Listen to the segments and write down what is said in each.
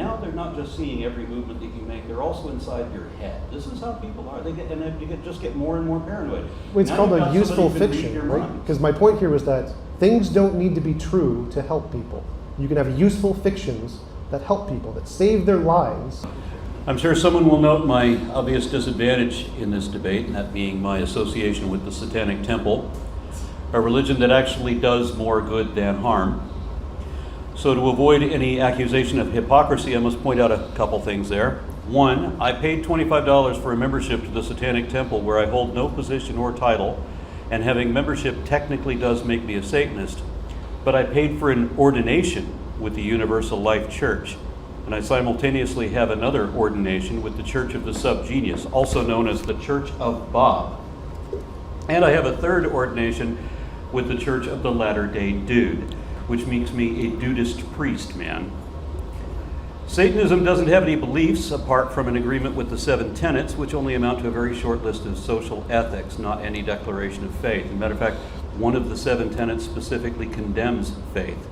now they're not just seeing every movement that you make, they're also inside your head. This is how people are. Just get more and more paranoid. Well, it's now called a useful fiction, right? Mind. Because my point here was that things don't need to be true to help people. You can have useful fictions that help people, that save their lives. I'm sure someone will note my obvious disadvantage in this debate, and that being my association with the Satanic Temple, a religion that actually does more good than harm. So to avoid any accusation of hypocrisy, I must point out a couple things there. One, I paid $25 for a membership to the Satanic Temple where I hold no position or title, and having membership technically does make me a Satanist, but I paid for an ordination with the Universal Life Church, and I simultaneously have another ordination with the Church of the Subgenius, also known as the Church of Bob. And I have a third ordination with the Church of the Latter-day Dude, which makes me a dudist priest, man. Satanism doesn't have any beliefs apart from an agreement with the 7 tenets, which only amount to a very short list of social ethics, not any declaration of faith. As a matter of fact, one of the 7 tenets specifically condemns faith,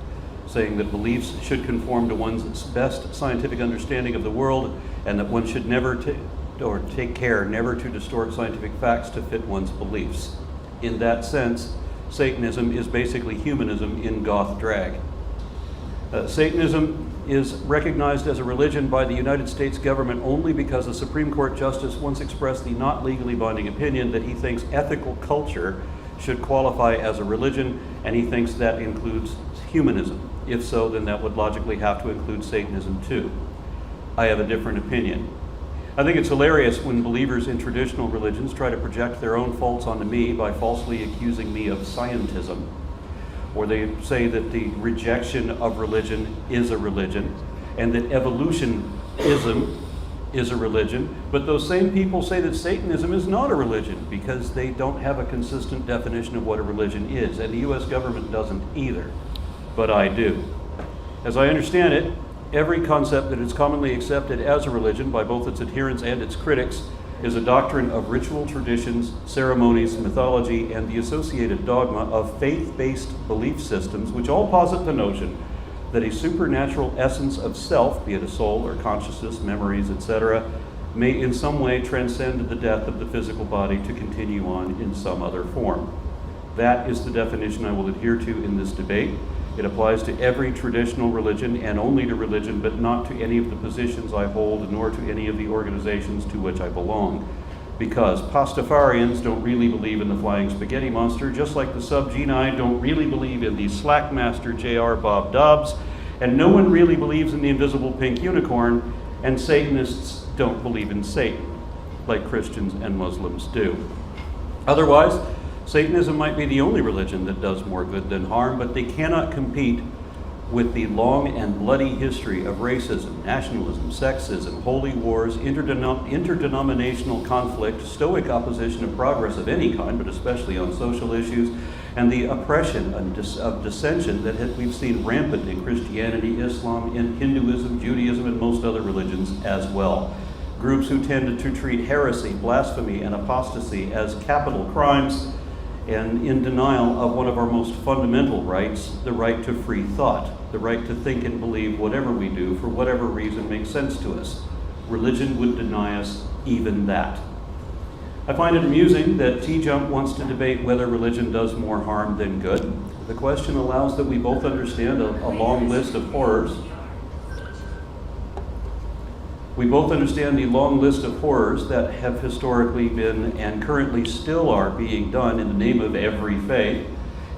saying that beliefs should conform to one's best scientific understanding of the world, and that one should never take care never to distort scientific facts to fit one's beliefs. In that sense, Satanism is basically humanism in goth drag. Satanism is recognized as a religion by the United States government only because a Supreme Court justice once expressed the not legally binding opinion that he thinks ethical culture should qualify as a religion, and he thinks that includes humanism. If so, then that would logically have to include Satanism too. I have a different opinion. I think it's hilarious when believers in traditional religions try to project their own faults onto me by falsely accusing me of scientism. Or they say that the rejection of religion is a religion, and that evolutionism is a religion, but those same people say that Satanism is not a religion because they don't have a consistent definition of what a religion is, and the US government doesn't either, but I do. As I understand it, every concept that is commonly accepted as a religion by both its adherents and its critics is a doctrine of ritual traditions, ceremonies, mythology, and the associated dogma of faith-based belief systems, which all posit the notion that a supernatural essence of self, be it a soul or consciousness, memories, etc., may in some way transcend the death of the physical body to continue on in some other form. That is the definition I will adhere to in this debate. It applies to every traditional religion and only to religion, but not to any of the positions I hold, nor to any of the organizations to which I belong. Because Pastafarians don't really believe in the flying spaghetti monster, just like the subgenii don't really believe in the slackmaster J.R. Bob Dobbs, and no one really believes in the invisible pink unicorn, and Satanists don't believe in Satan, like Christians and Muslims do. Otherwise, Satanism might be the only religion that does more good than harm, but they cannot compete with the long and bloody history of racism, nationalism, sexism, holy wars, interdenominational conflict, stoic opposition of progress of any kind, but especially on social issues, and the oppression of dissension that we've seen rampant in Christianity, Islam, in Hinduism, Judaism, and most other religions as well. Groups who tend to treat heresy, blasphemy, and apostasy as capital crimes, and in denial of one of our most fundamental rights, the right to free thought, the right to think and believe whatever we do for whatever reason makes sense to us. Religion would deny us even that. I find it amusing that TJump wants to debate whether religion does more harm than good. The question allows that we both understand a long list of horrors. We both understand the long list of horrors that have historically been and currently still are being done in the name of every faith.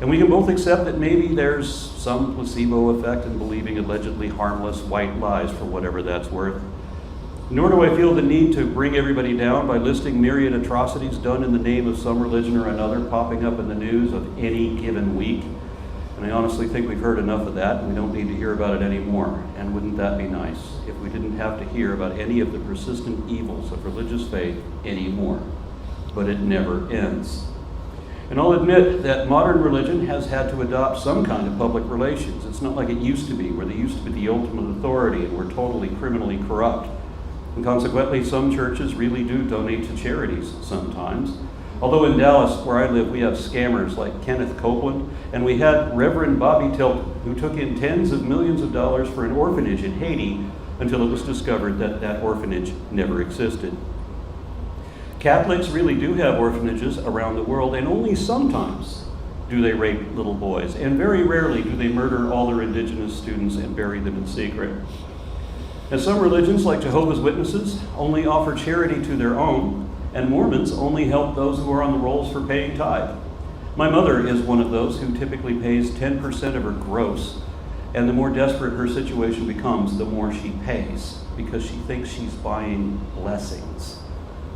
And we can both accept that maybe there's some placebo effect in believing allegedly harmless white lies for whatever that's worth. Nor do I feel the need to bring everybody down by listing myriad atrocities done in the name of some religion or another popping up in the news of any given week. And I honestly think we've heard enough of that, and we don't need to hear about it anymore. And wouldn't that be nice if we didn't have to hear about any of the persistent evils of religious faith anymore? But it never ends. And I'll admit that modern religion has had to adopt some kind of public relations. It's not like it used to be, where they used to be the ultimate authority and were totally criminally corrupt. And consequently, some churches really do donate to charities sometimes. Although in Dallas, where I live, we have scammers like Kenneth Copeland, and we had Reverend Bobby Tilton, who took in tens of millions of dollars for an orphanage in Haiti until it was discovered that that orphanage never existed. Catholics really do have orphanages around the world, and only sometimes do they rape little boys, and very rarely do they murder all their indigenous students and bury them in secret. And some religions, like Jehovah's Witnesses, only offer charity to their own, and Mormons only help those who are on the rolls for paying tithe. My mother is one of those who typically pays 10% of her gross, and the more desperate her situation becomes, the more she pays, because she thinks she's buying blessings,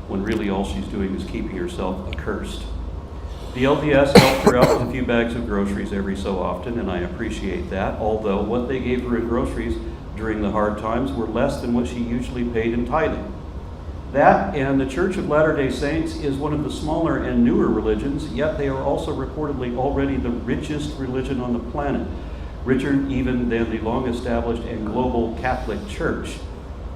when really all she's doing is keeping herself accursed. The LDS helped her out with a few bags of groceries every so often, and I appreciate that, although what they gave her in groceries during the hard times were less than what she usually paid in tithing. That and the Church of Latter-day Saints is one of the smaller and newer religions, yet they are also reportedly already the richest religion on the planet, richer even than the long-established and global Catholic Church.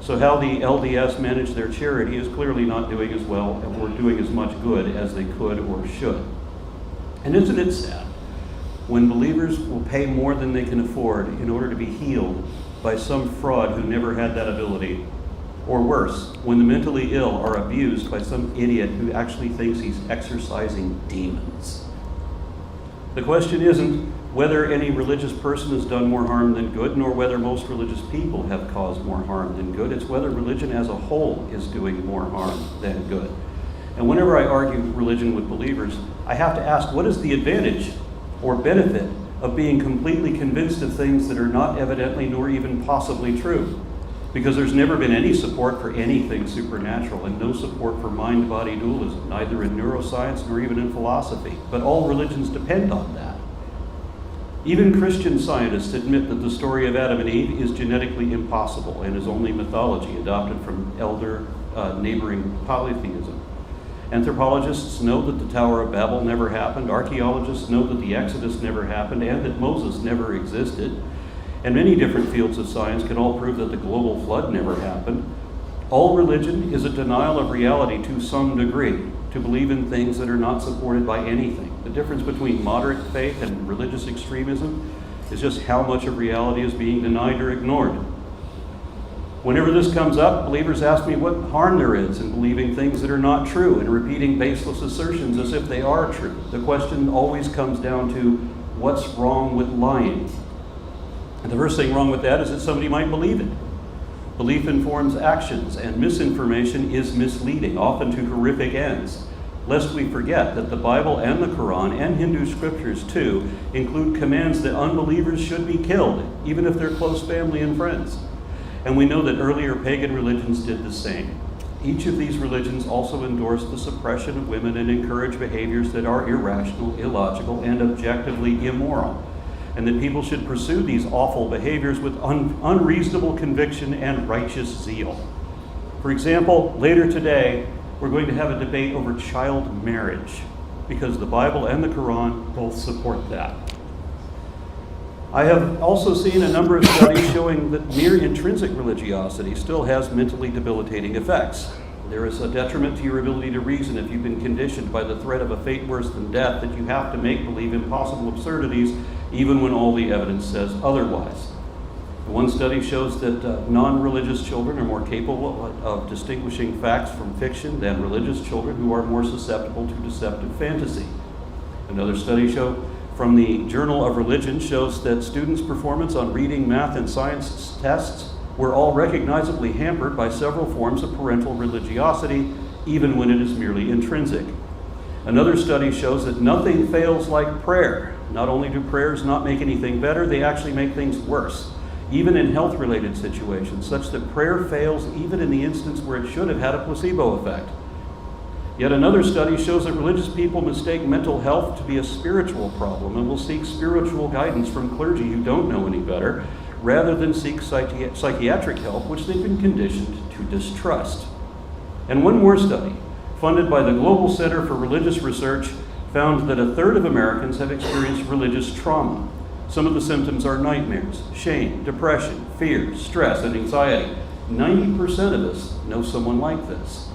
So how the LDS manage their charity is clearly not doing as well or doing as much good as they could or should. And isn't it sad when believers will pay more than they can afford in order to be healed by some fraud who never had that ability? Or worse, when the mentally ill are abused by some idiot who actually thinks he's exorcising demons. The question isn't whether any religious person has done more harm than good, nor whether most religious people have caused more harm than good. It's whether religion as a whole is doing more harm than good. And whenever I argue religion with believers, I have to ask, what is the advantage or benefit of being completely convinced of things that are not evidently nor even possibly true? Because there's never been any support for anything supernatural and no support for mind-body dualism, neither in neuroscience nor even in philosophy. But all religions depend on that. Even Christian scientists admit that the story of Adam and Eve is genetically impossible and is only mythology adopted from neighboring polytheism. Anthropologists know that the Tower of Babel never happened. Archaeologists know that the Exodus never happened and that Moses never existed. And many different fields of science can all prove that the global flood never happened. All religion is a denial of reality to some degree, to believe in things that are not supported by anything. The difference between moderate faith and religious extremism is just how much of reality is being denied or ignored. Whenever this comes up, believers ask me what harm there is in believing things that are not true and repeating baseless assertions as if they are true. The question always comes down to what's wrong with lying? And the first thing wrong with that is that somebody might believe it. Belief informs actions, and misinformation is misleading, often to horrific ends. Lest we forget that the Bible and the Quran, and Hindu scriptures too, include commands that unbelievers should be killed, even if they're close family and friends. And we know that earlier pagan religions did the same. Each of these religions also endorsed the suppression of women and encourage behaviors that are irrational, illogical, and objectively immoral, and that people should pursue these awful behaviors with unreasonable conviction and righteous zeal. For example, later today, we're going to have a debate over child marriage, because the Bible and the Quran both support that. I have also seen a number of studies showing that mere intrinsic religiosity still has mentally debilitating effects. There is a detriment to your ability to reason if you've been conditioned by the threat of a fate worse than death that you have to make believe impossible absurdities even when all the evidence says otherwise. One study shows that non-religious children are more capable of distinguishing facts from fiction than religious children, who are more susceptible to deceptive fantasy. Another study from the Journal of Religion shows that students' performance on reading, math, and science tests were all recognizably hampered by several forms of parental religiosity, even when it is merely intrinsic. Another study shows that nothing fails like prayer. Not only do prayers not make anything better, they actually make things worse, even in health-related situations, such that prayer fails even in the instance where it should have had a placebo effect. Yet another study shows that religious people mistake mental health to be a spiritual problem and will seek spiritual guidance from clergy who don't know any better, rather than seek psychiatric help, which they've been conditioned to distrust. And one more study, funded by the Global Center for Religious Research, found that a third of Americans have experienced religious trauma. Some of the symptoms are nightmares, shame, depression, fear, stress, and anxiety. 90% of us know someone like this.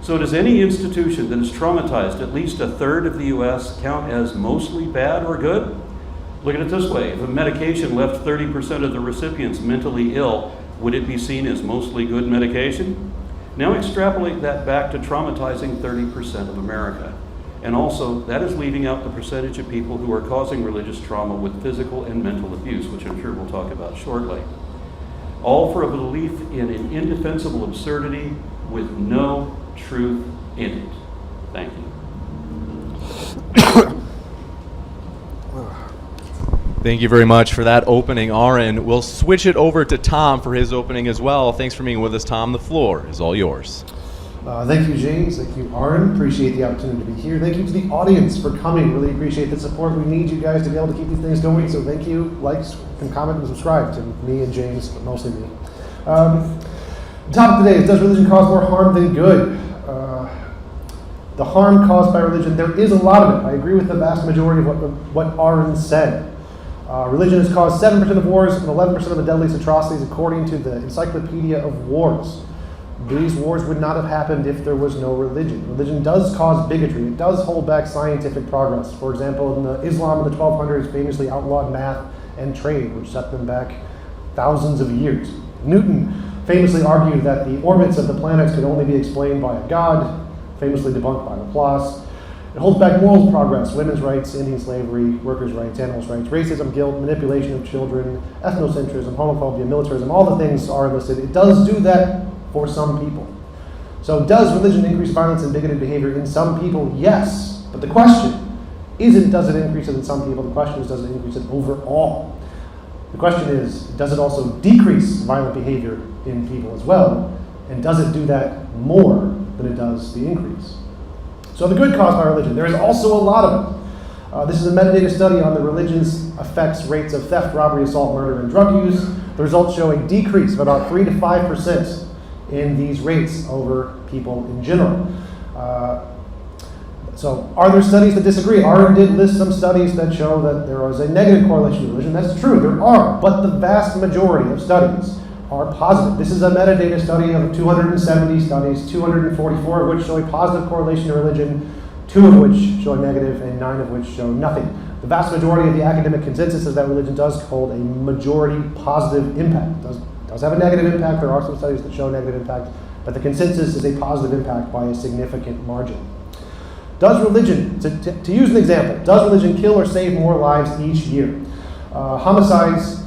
So does any institution that has traumatized at least a third of the U.S. count as mostly bad or good? Look at it this way. If a medication left 30% of the recipients mentally ill, Would it be seen as mostly good medication? Now extrapolate that back to traumatizing 30% of America. And also, that is leaving out the percentage of people who are causing religious trauma with physical and mental abuse, which I'm sure we'll talk about shortly. All for a belief in an indefensible absurdity with no truth in it. Thank you. Thank you very much for that opening, Aron. We'll switch it over to Tom for his opening as well. Thanks for being with us, Tom. The floor is all yours. Thank you, James. Thank you, Aron. Appreciate the opportunity to be here. Thank you to the audience for coming. Really appreciate the support. We need you guys to be able to keep these things going. So thank you. Like and comment and subscribe to me and James, but mostly me. The topic today is, does religion cause more harm than good? The harm caused by religion, there is a lot of it. I agree with the vast majority of what Aron said. Religion has caused 7% of wars and 11% of the deadliest atrocities, according to the Encyclopedia of Wars. These wars would not have happened if there was no religion. Religion does cause bigotry. It does hold back scientific progress. For example, in the Islam of the 1200s famously outlawed math and trade, which set them back thousands of years. Newton famously argued that the orbits of the planets could only be explained by a god, famously debunked by Laplace. It holds back moral progress, women's rights, Indian slavery, workers' rights, animals' rights, racism, guilt, manipulation of children, ethnocentrism, homophobia, militarism, all the things are listed. It does do that for some people. So does religion increase violence and bigoted behavior in some people? Yes. But the question isn't does it increase it in some people, the question is does it increase it overall? The question is, does it also decrease violent behavior in people as well? And does it do that more than it does the increase? So the good caused by religion, there is also a lot of it. This is a metadata study on the religion's effects rates of theft, robbery, assault, murder, and drug use. The results show a decrease of about 3 to 5% in these rates over people in general. So are there studies that disagree? Aron did list some studies that show that there is a negative correlation to religion. That's true, there are, but the vast majority of studies are positive. This is a metadata study of 270 studies, 244 of which show a positive correlation to religion, 2 of which show a negative, and 9 of which show nothing. The vast majority of the academic consensus is that religion does hold a majority positive impact. It does have a negative impact. There are some studies that show negative impact, but the consensus is a positive impact by a significant margin. Does religion, to use an example, does religion kill or save more lives each year? Homicides,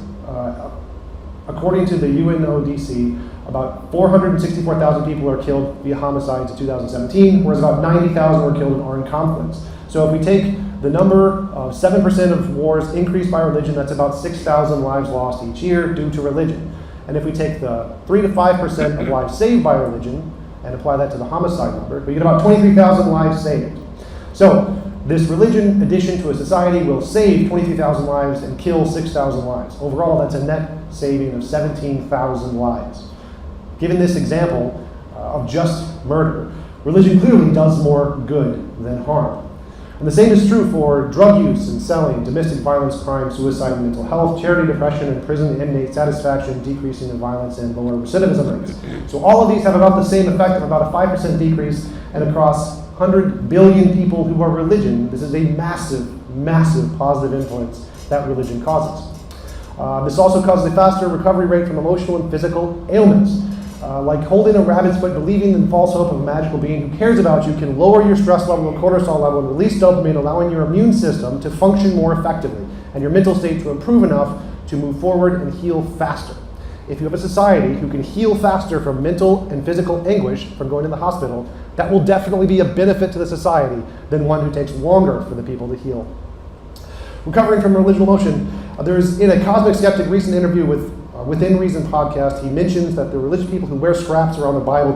according to the UNODC, about 464,000 people are killed via homicides in 2017, whereas about 90,000 were killed in armed conflicts. So if we take the number of 7% of wars increased by religion, that's about 6,000 lives lost each year due to religion. And if we take the 3 to 5% of lives saved by religion and apply that to the homicide number, we get about 23,000 lives saved. So this religion addition to a society will save 23,000 lives and kill 6,000 lives. Overall, that's a net saving of 17,000 lives. Given this example of just murder, religion clearly does more good than harm. And the same is true for drug use and selling, domestic violence, crime, suicide, and mental health, charity, depression, and prison inmate satisfaction, decreasing in violence, and lower recidivism rates. So all of these have about the same effect of about a 5% decrease, and across 100 billion people who are religion, this is a massive, massive positive influence that religion causes. This also causes a faster recovery rate from emotional and physical ailments. Like holding a rabbit's foot, believing in the false hope of a magical being who cares about you can lower your stress level and cortisol level and release dopamine, allowing your immune system to function more effectively and your mental state to improve enough to move forward and heal faster. If you have a society who can heal faster from mental and physical anguish from going to the hospital, that will definitely be a benefit to the society than one who takes longer for the people to heal. Recovering from religious emotion, there's in a Cosmic Skeptic recent interview with Within Reason podcast, he mentions that the religious people who wear straps around the Bible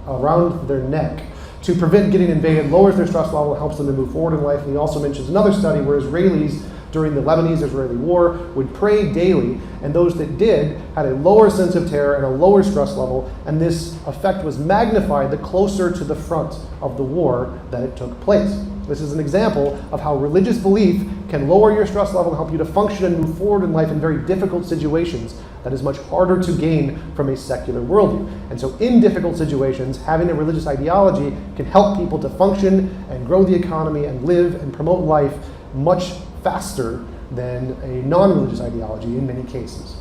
around their neck to prevent getting invaded lowers their stress level and helps them to move forward in life. And he also mentions another study where Israelis during the Lebanese-Israeli war would pray daily, and those that did had a lower sense of terror and a lower stress level, and this effect was magnified the closer to the front of the war that it took place. This is an example of how religious belief can lower your stress level and help you to function and move forward in life in very difficult situations that is much harder to gain from a secular worldview. And so in difficult situations, having a religious ideology can help people to function and grow the economy and live and promote life much faster than a non-religious ideology in many cases.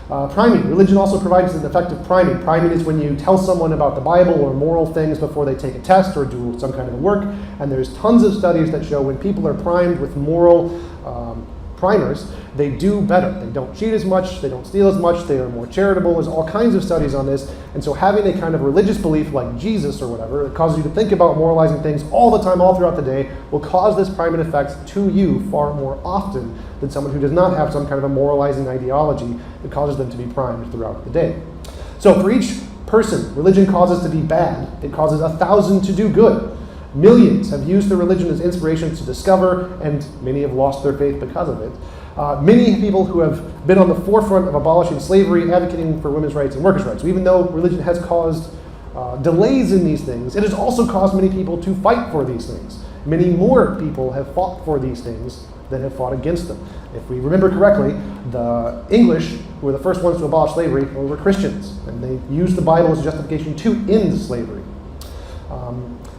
Priming. Religion also provides an effective priming. Priming is when you tell someone about the Bible or moral things before they take a test or do some kind of work. And there's tons of studies that show when people are primed with moral primers, they do better. They don't cheat as much, they don't steal as much, they are more charitable. There's all kinds of studies on this. And so having a kind of religious belief like Jesus or whatever, that causes you to think about moralizing things all the time, all throughout the day, will cause this priming effect to you far more often than someone who does not have some kind of a moralizing ideology that causes them to be primed throughout the day. So for each person, religion causes to be bad. It causes 1,000 to do good. Millions have used their religion as inspiration to discover, and many have lost their faith because of it. Many people who have been on the forefront of abolishing slavery, advocating for women's rights and workers' rights. So even though religion has caused delays in these things, it has also caused many people to fight for these things. Many more people have fought for these things than have fought against them. If we remember correctly, the English, who were the first ones to abolish slavery, were Christians, and they used the Bible as a justification to end slavery.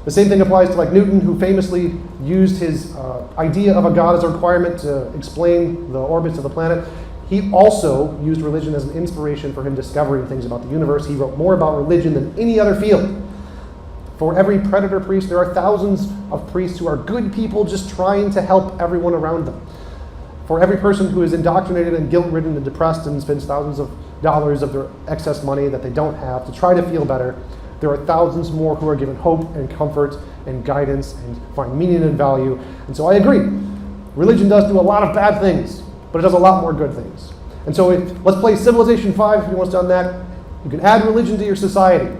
The same thing applies to like Newton, who famously used his idea of a God as a requirement to explain the orbits of the planet. He also used religion as an inspiration for him discovering things about the universe. He wrote more about religion than any other field. For every predator priest, there are thousands of priests who are good people just trying to help everyone around them. For every person who is indoctrinated and guilt-ridden and depressed and spends thousands of dollars of their excess money that they don't have to try to feel better, there are thousands more who are given hope and comfort and guidance and find meaning and value. And so I agree. Religion does do a lot of bad things, but it does a lot more good things. And so let's play Civilization 5 if you want us done that. You can add religion to your society.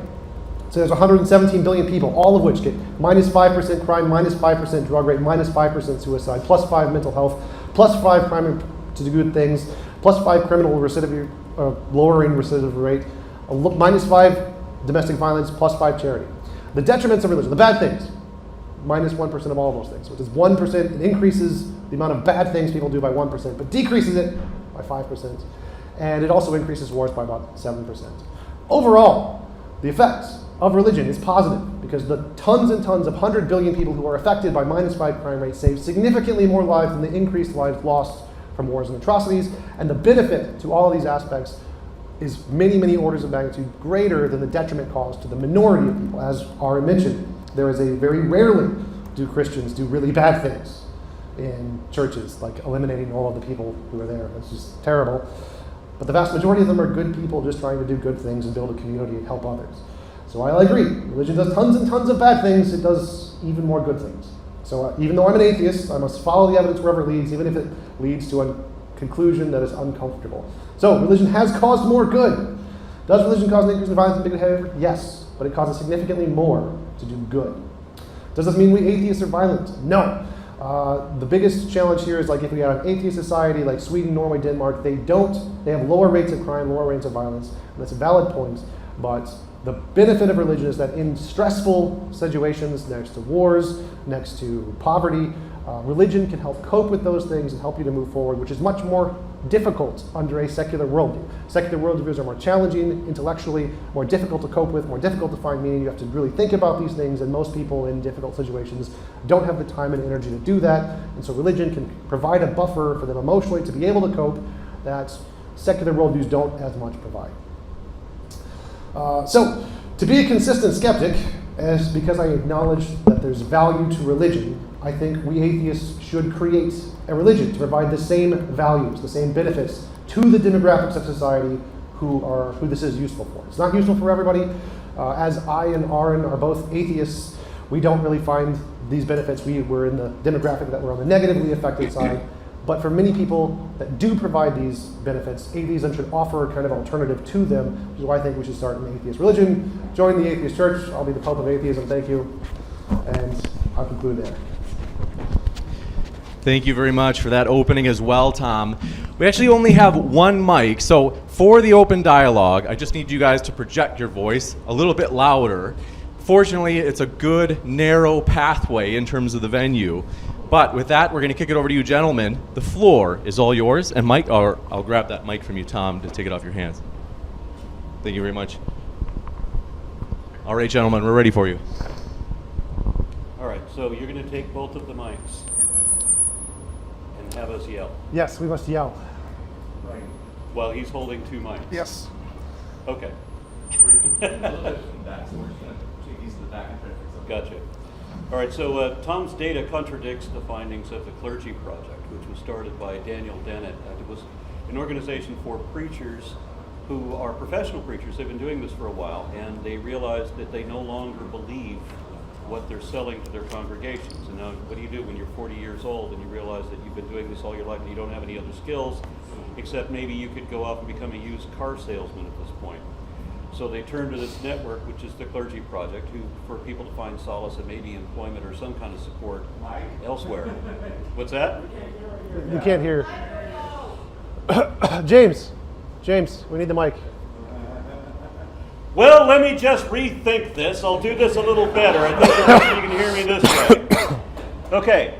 So there's 117 billion people, all of which get minus 5% crime, minus 5% drug rate, minus 5% suicide, plus 5 mental health, plus 5 crime to do good things, plus 5 criminal recidivism, lowering recidivism rate, minus 5 domestic violence, plus 5 charity. The detriments of religion, the bad things, minus 1% of all of those things, which is 1%. It increases the amount of bad things people do by 1%, but decreases it by 5%. And it also increases wars by about 7%. Overall, the effects of religion is positive because the tons and tons of 100 billion people who are affected by minus 5 crime rate save significantly more lives than the increased lives lost from wars and atrocities. And the benefit to all of these aspects is many, many orders of magnitude greater than the detriment caused to the minority of people. As Aron mentioned, there is a very rarely do Christians do really bad things in churches, like eliminating all of the people who are there. That's just terrible. But the vast majority of them are good people just trying to do good things and build a community and help others. So I agree. Religion does tons and tons of bad things. It does even more good things. So even though I'm an atheist, I must follow the evidence wherever it leads, even if it leads to a conclusion that is uncomfortable. So religion has caused more good. Does religion cause an increase in violence and bigotry behavior? Yes, but it causes significantly more to do good. Does this mean we atheists are violent? No. The biggest challenge here is like if we had an atheist society like Sweden, Norway, Denmark, they have lower rates of crime, lower rates of violence, and that's a valid point, but the benefit of religion is that in stressful situations, next to wars, next to poverty, religion can help cope with those things and help you to move forward, which is much more difficult under a secular worldview. Secular worldviews are more challenging intellectually, more difficult to cope with, more difficult to find meaning. You have to really think about these things, and most people in difficult situations don't have the time and energy to do that. And so religion can provide a buffer for them emotionally to be able to cope that secular worldviews don't as much provide. So to be a consistent skeptic, as because I acknowledge that there's value to religion, I think we atheists should create a religion to provide the same values, the same benefits to the demographics of society who this is useful for. It's not useful for everybody. As I and Aron are both atheists, we don't really find these benefits. We're in the demographic that we're on the negatively affected side. But for many people that do provide these benefits, atheism should offer a kind of alternative to them, which is why I think we should start an atheist religion. Join the atheist church. I'll be the Pope of atheism. Thank you. And I'll conclude there. Thank you very much for that opening as well, Tom. We actually only have one mic, so for the open dialogue, I just need you guys to project your voice a little bit louder. Fortunately, it's a good, narrow pathway in terms of the venue. But with that, we're going to kick it over to you gentlemen. The floor is all yours. And Mike, or I'll grab that mic from you, Tom, to take it off your hands. Thank you very much. All right, gentlemen, we're ready for you. All right, so you're going to take both of the mics and have us yell. Yes, we must yell. Right. while he's holding two mics. Yes. Okay. Gotcha. All right, so Tom's data contradicts the findings of the Clergy Project, which was started by Daniel Dennett. It was an organization for preachers who are professional preachers. They've been doing this for a while, and they realized that they no longer believe what they're selling to their congregations. And now, what do you do when you're 40 years old and you realize that you've been doing this all your life and you don't have any other skills, except maybe you could go off and become a used car salesman at this point? So they turned to this network, which is the Clergy Project, for people to find solace and maybe employment or some kind of support elsewhere. What's that? You can't hear. James, we need the mic. Well, let me just rethink this. I'll do this a little better. I think you can hear me this way. Okay.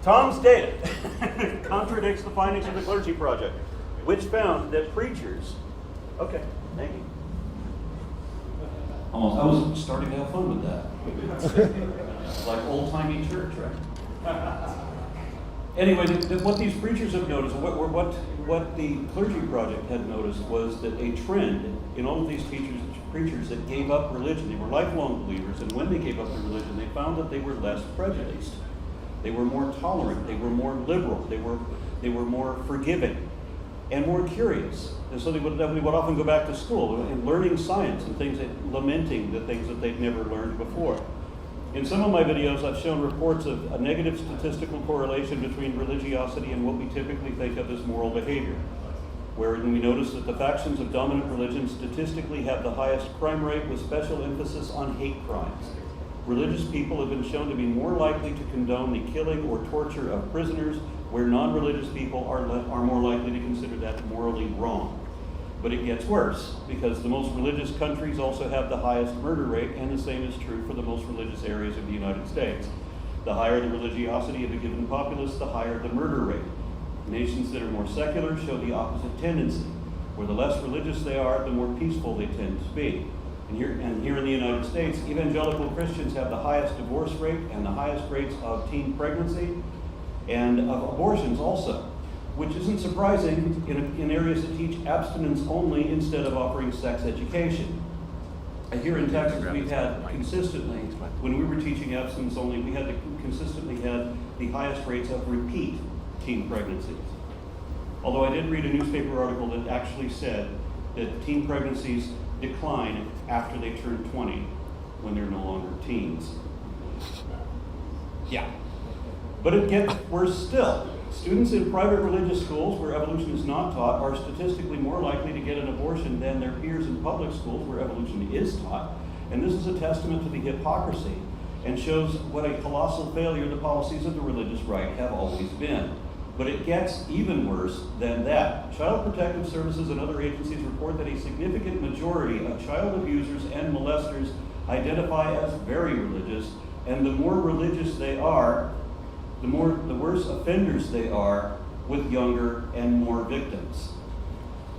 Tom's data contradicts the findings of the Clergy Project, which found that preachers... Okay, thank you. I was starting to have fun with that. Like old-timey church, right? Anyway, what these preachers have noticed, what the Clergy Project had noticed, was that a trend in all of these preachers that gave up religion, they were lifelong believers, and when they gave up their religion, they found that they were less prejudiced. They were more tolerant, they were more liberal, they were more forgiving, and more curious. And so they would often go back to school and learning science and things, lamenting the things that they'd never learned before. In some of my videos, I've shown reports of a negative statistical correlation between religiosity and what we typically think of as moral behavior, wherein we notice that the factions of dominant religions statistically have the highest crime rate, with special emphasis on hate crimes. Religious people have been shown to be more likely to condone the killing or torture of prisoners, where non-religious people are more likely to consider that morally wrong. But it gets worse, because the most religious countries also have the highest murder rate, and the same is true for the most religious areas of the United States. The higher the religiosity of a given populace, the higher the murder rate. Nations that are more secular show the opposite tendency. Where the less religious they are, the more peaceful they tend to be. And here in the United States, evangelical Christians have the highest divorce rate and the highest rates of teen pregnancy and of abortions also, which isn't surprising in areas that teach abstinence only instead of offering sex education. Here in Texas, we've had consistently, when we were teaching abstinence only, we had consistently had the highest rates of repeat teen pregnancies. Although I did read a newspaper article that actually said that teen pregnancies decline after they turn 20, when they're no longer teens. Yeah. But it gets worse still. Students in private religious schools where evolution is not taught are statistically more likely to get an abortion than their peers in public schools where evolution is taught. And this is a testament to the hypocrisy and shows what a colossal failure the policies of the religious right have always been. But it gets even worse than that. Child Protective Services and other agencies report that a significant majority of child abusers and molesters identify as very religious, and the more religious they are, the worse offenders they are with younger and more victims.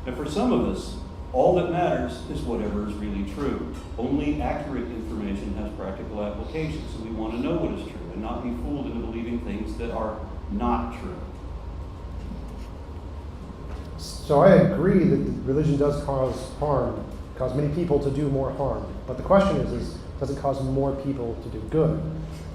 And for some of us, all that matters is whatever is really true. Only accurate information has practical application, so we want to know what is true and not be fooled into believing things that are not true. So I agree that religion does cause harm, cause many people to do more harm. But the question is does it cause more people to do good?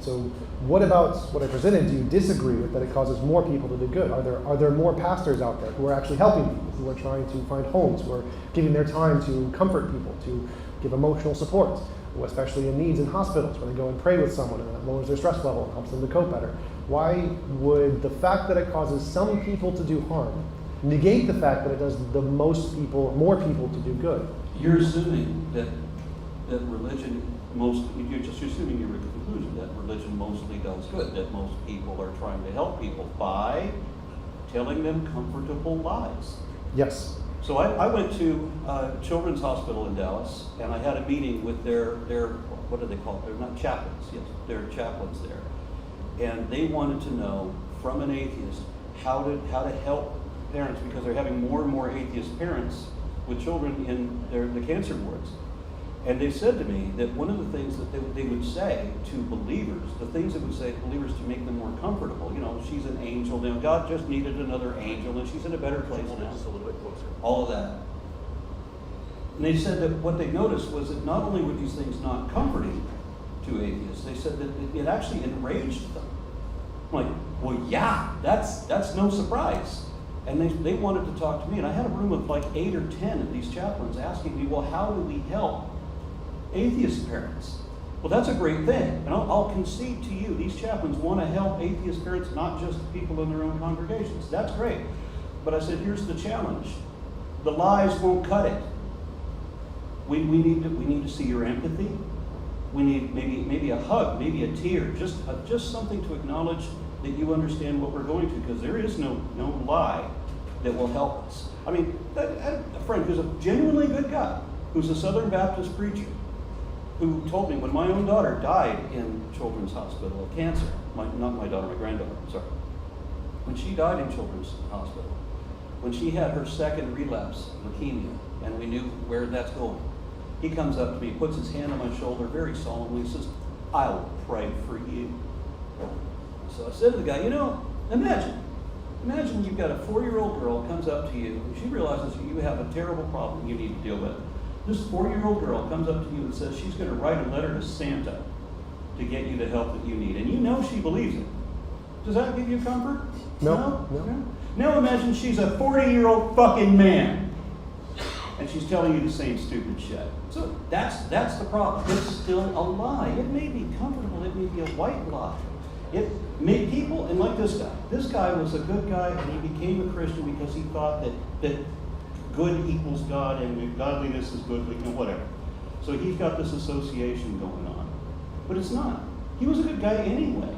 So what about what I presented? Do you disagree with that it causes more people to do good? Are there more pastors out there who are actually helping people, who are trying to find homes, who are giving their time to comfort people, to give emotional support, especially in needs in hospitals, where they go and pray with someone and that lowers their stress level and helps them to cope better? Why would the fact that it causes some people to do harm negate the fact that it does more people to do good? You're assuming that religion you're just assuming your conclusion that religion mostly does good, that most people are trying to help people by telling them comfortable lies. Yes. So I went to Children's Hospital in Dallas, and I had a meeting with their what do they call it? They're not chaplains, yes, they're chaplains there. And they wanted to know from an atheist how to help parents, because they're having more and more atheist parents with children in the cancer wards. And they said to me that one of the things that they would say to believers, the things they would say to believers to make them more comfortable, she's an angel now. God just needed another angel, and she's in a better place now. Just a little bit closer. All of that. And they said that what they noticed was that not only were these things not comforting to atheists, they said that it actually enraged them. I'm like, well, yeah, that's no surprise. And they wanted to talk to me, and I had a room of like 8 or 10 of these chaplains asking me, well, how do we help atheist parents? Well, that's a great thing. And I'll concede to you, these chaplains want to help atheist parents, not just people in their own congregations. That's great. But I said, here's the challenge. The lies won't cut it. We need to see your empathy. We need maybe a hug, maybe a tear, just something to acknowledge that you understand what we're going through, because there is no lie that will help us. I mean, I had a friend who's a genuinely good guy, who's a Southern Baptist preacher, who told me when my own daughter died in Children's Hospital of cancer, not my daughter, my granddaughter, sorry. When she died in Children's Hospital, when she had her second relapse, leukemia, and we knew where that's going, he comes up to me, puts his hand on my shoulder very solemnly, says, I'll pray for you. So I said to the guy, imagine you've got a 4-year-old girl comes up to you, and she realizes you have a terrible problem you need to deal with. This 4-year-old girl comes up to you and says she's going to write a letter to Santa to get you the help that you need. And she believes it. Does that give you comfort? No. Now imagine she's a 40-year-old fucking man. And she's telling you the same stupid shit. So that's the problem. It's still a lie. It may be comfortable. It may be a white lie. It made people, and like this guy. This guy was a good guy, and he became a Christian because he thought that good equals God, and godliness is good, whatever. So he's got this association going on. But it's not. He was a good guy anyway.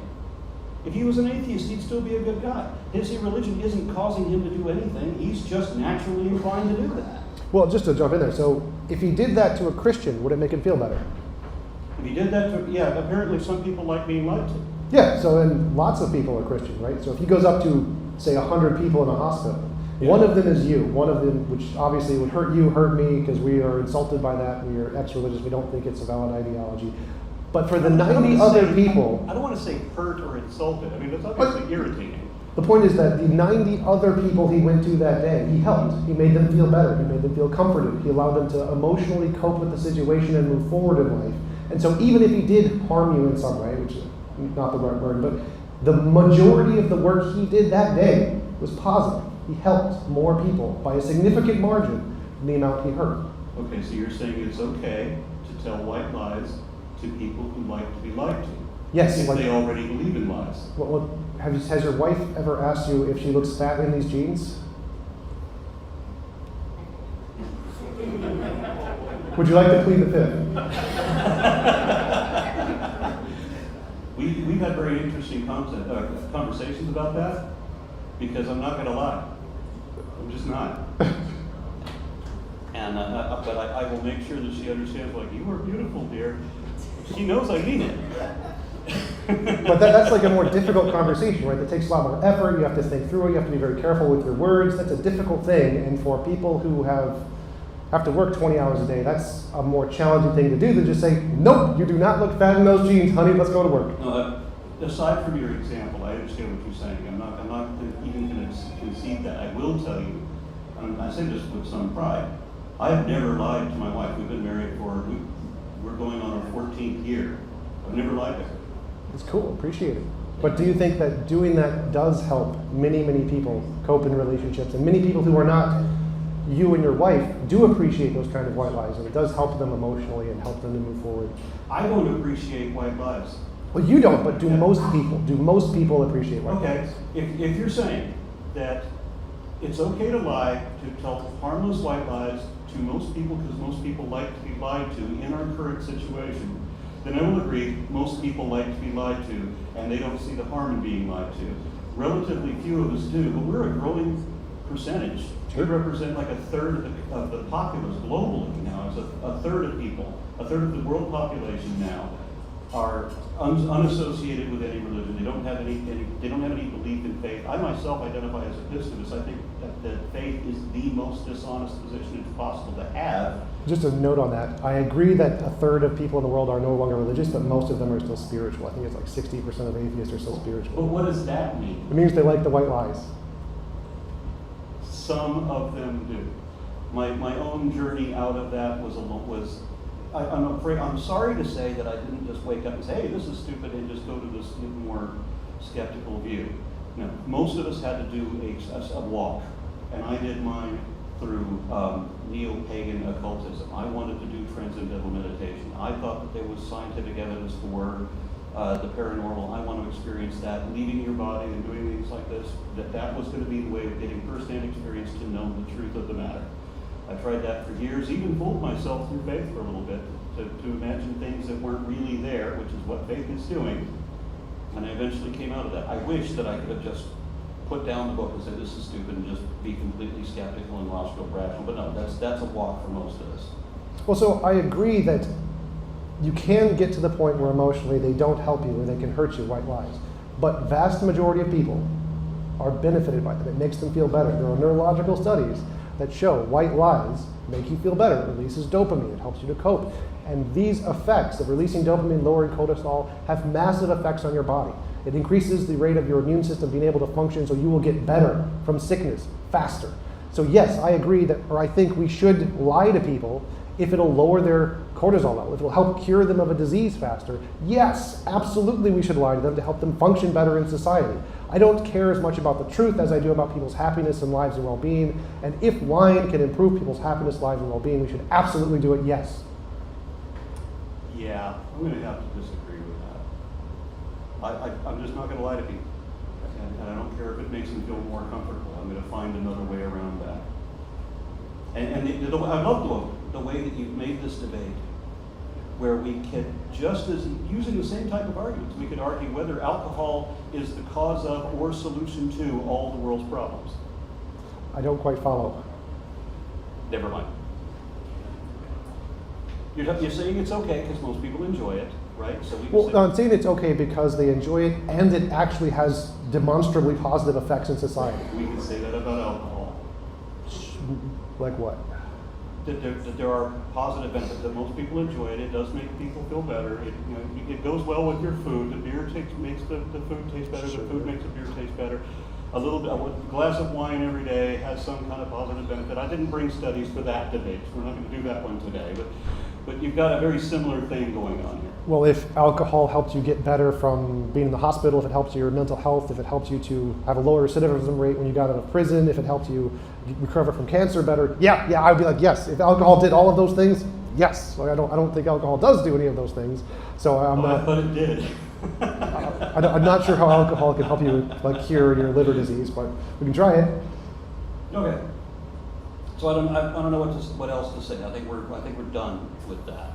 If he was an atheist, he'd still be a good guy. His religion isn't causing him to do anything. He's just naturally inclined to do that. Well, just to jump in there, so if he did that to a Christian, would it make him feel better? If he did that to, apparently some people like being lied to. Yeah, so and lots of people are Christian, right? So if he goes up to, say, 100 people in a hospital, one of them is you, one of them, which obviously would hurt you, hurt me, because we are insulted by that, we are ex-religious, we don't think it's a valid ideology. But for the 90 other people... I don't want to say hurt or insulted. I mean, that's obviously irritating. The point is that the 90 other people he went to that day, he helped. He made them feel better. He made them feel comforted. He allowed them to emotionally cope with the situation and move forward in life. And so even if he did harm you in some way, which is not the right word, but the majority of the work he did that day was positive. He helped more people by a significant margin than the amount he hurt. Okay, so you're saying it's okay to tell white lies to people who like to be lied to? Yes. If they already believe in lies. Has your wife ever asked you if she looks fat in these jeans? Would you like to plead the fifth? We've had very interesting conversations about that, because I'm not going to lie. I'm just not. And but I will make sure that she understands, like, you are beautiful, dear. She knows I mean it. But that's like a more difficult conversation, right? That takes a lot more effort. You have to think through it. You have to be very careful with your words. That's a difficult thing. And for people who have to work 20 hours a day, that's a more challenging thing to do than just say, nope, you do not look fat in those jeans, honey, let's go to work. No, aside from your example, I understand what you're saying. I'm not even going to concede that. I will tell you, I say this with some pride, I've never lied to my wife. We've been married we're going on our 14th year. I've never lied to her. It's cool, appreciate it. But do you think that doing that does help many, many people cope in relationships? And many people who are not you and your wife do appreciate those kind of white lies, and it does help them emotionally and help them to move forward. I don't appreciate white lies. Well, you don't, but do most people? Do most people appreciate white lies? Okay, if you're saying that it's okay to lie, to tell harmless white lies to most people because most people like to be lied to in our current situation, then I will agree most people like to be lied to, and they don't see the harm in being lied to. Relatively few of us do, but we're a growing percentage. We represent like a third of the populace globally now. It's a third of people, a third of the world population now are unassociated with any religion. They don't have any belief in faith. I myself identify as a Christian. I think that faith is the most dishonest position it's possible to have. Just a note on that. I agree that a third of people in the world are no longer religious, but most of them are still spiritual. I think it's like 60% of atheists are still But spiritual. what does that mean? It means they like the white lies. Some of them do. My own journey out of that I'm sorry to say that I didn't just wake up and say, hey, this is stupid, and just go to this more skeptical view. No, most of us had to do a walk, and I did mine through neo-pagan occultism. I wanted to do transcendental meditation. I thought that there was scientific evidence for the paranormal. I want to experience that, leaving your body and doing things like this, that was going to be the way of getting first-hand experience to know the truth of the matter. I tried that for years, even fooled myself through faith for a little bit, to imagine things that weren't really there, which is what faith is doing. And I eventually came out of that. I wish that I could have just put down the book and said, this is stupid, and just be completely skeptical and logical, rational. But no, that's a walk for most of us. Well, so I agree that you can get to the point where emotionally they don't help you or they can hurt you, white lies. But vast majority of people are benefited by them. It makes them feel better. There are neurological studies that show white lies make you feel better. It releases dopamine. It helps you to cope. And these effects of releasing dopamine, lowering cortisol, have massive effects on your body. It increases the rate of your immune system being able to function, so you will get better from sickness faster. So yes, I agree that, or I think we should lie to people if it'll lower their cortisol level, if it'll help cure them of a disease faster. Yes, absolutely we should lie to them to help them function better in society. I don't care as much about the truth as I do about people's happiness and lives and well-being. And if lying can improve people's happiness, lives, and well-being, we should absolutely do it, yes. Yeah, I'm going to have to disagree with that. I'm just not going to lie to people. And I don't care if it makes them feel more comfortable. I'm going to find another way around that. And I love the way that you've made this debate, where we can, just as using the same type of arguments, we could argue whether alcohol is the cause of or solution to all the world's problems. I don't quite follow. Never mind. You're saying it's okay because most people enjoy it, right? So we can Well, no, I'm saying it's okay because they enjoy it and it actually has demonstrably positive effects in society. We can say that about alcohol. Like what? That there are positive benefits, that most people enjoy it. It does make people feel better. It goes well with your food. The beer makes the food taste better. The food makes the beer taste better. A glass of wine every day has some kind of positive benefit. I didn't bring studies for that debate, so we're not going to do that one today. But you've got a very similar thing going on here. Well, if alcohol helps you get better from being in the hospital, if it helps your mental health, if it helps you to have a lower recidivism rate when you got out of prison, if it helps you recover from cancer better, yeah, I'd be like, yes. If alcohol did all of those things, yes. Like, I don't think alcohol does do any of those things. So I'm not. But it did. I'm not sure how alcohol can help you cure your liver disease, but we can try it. Okay. So I don't know what else to say. I think we're done with that.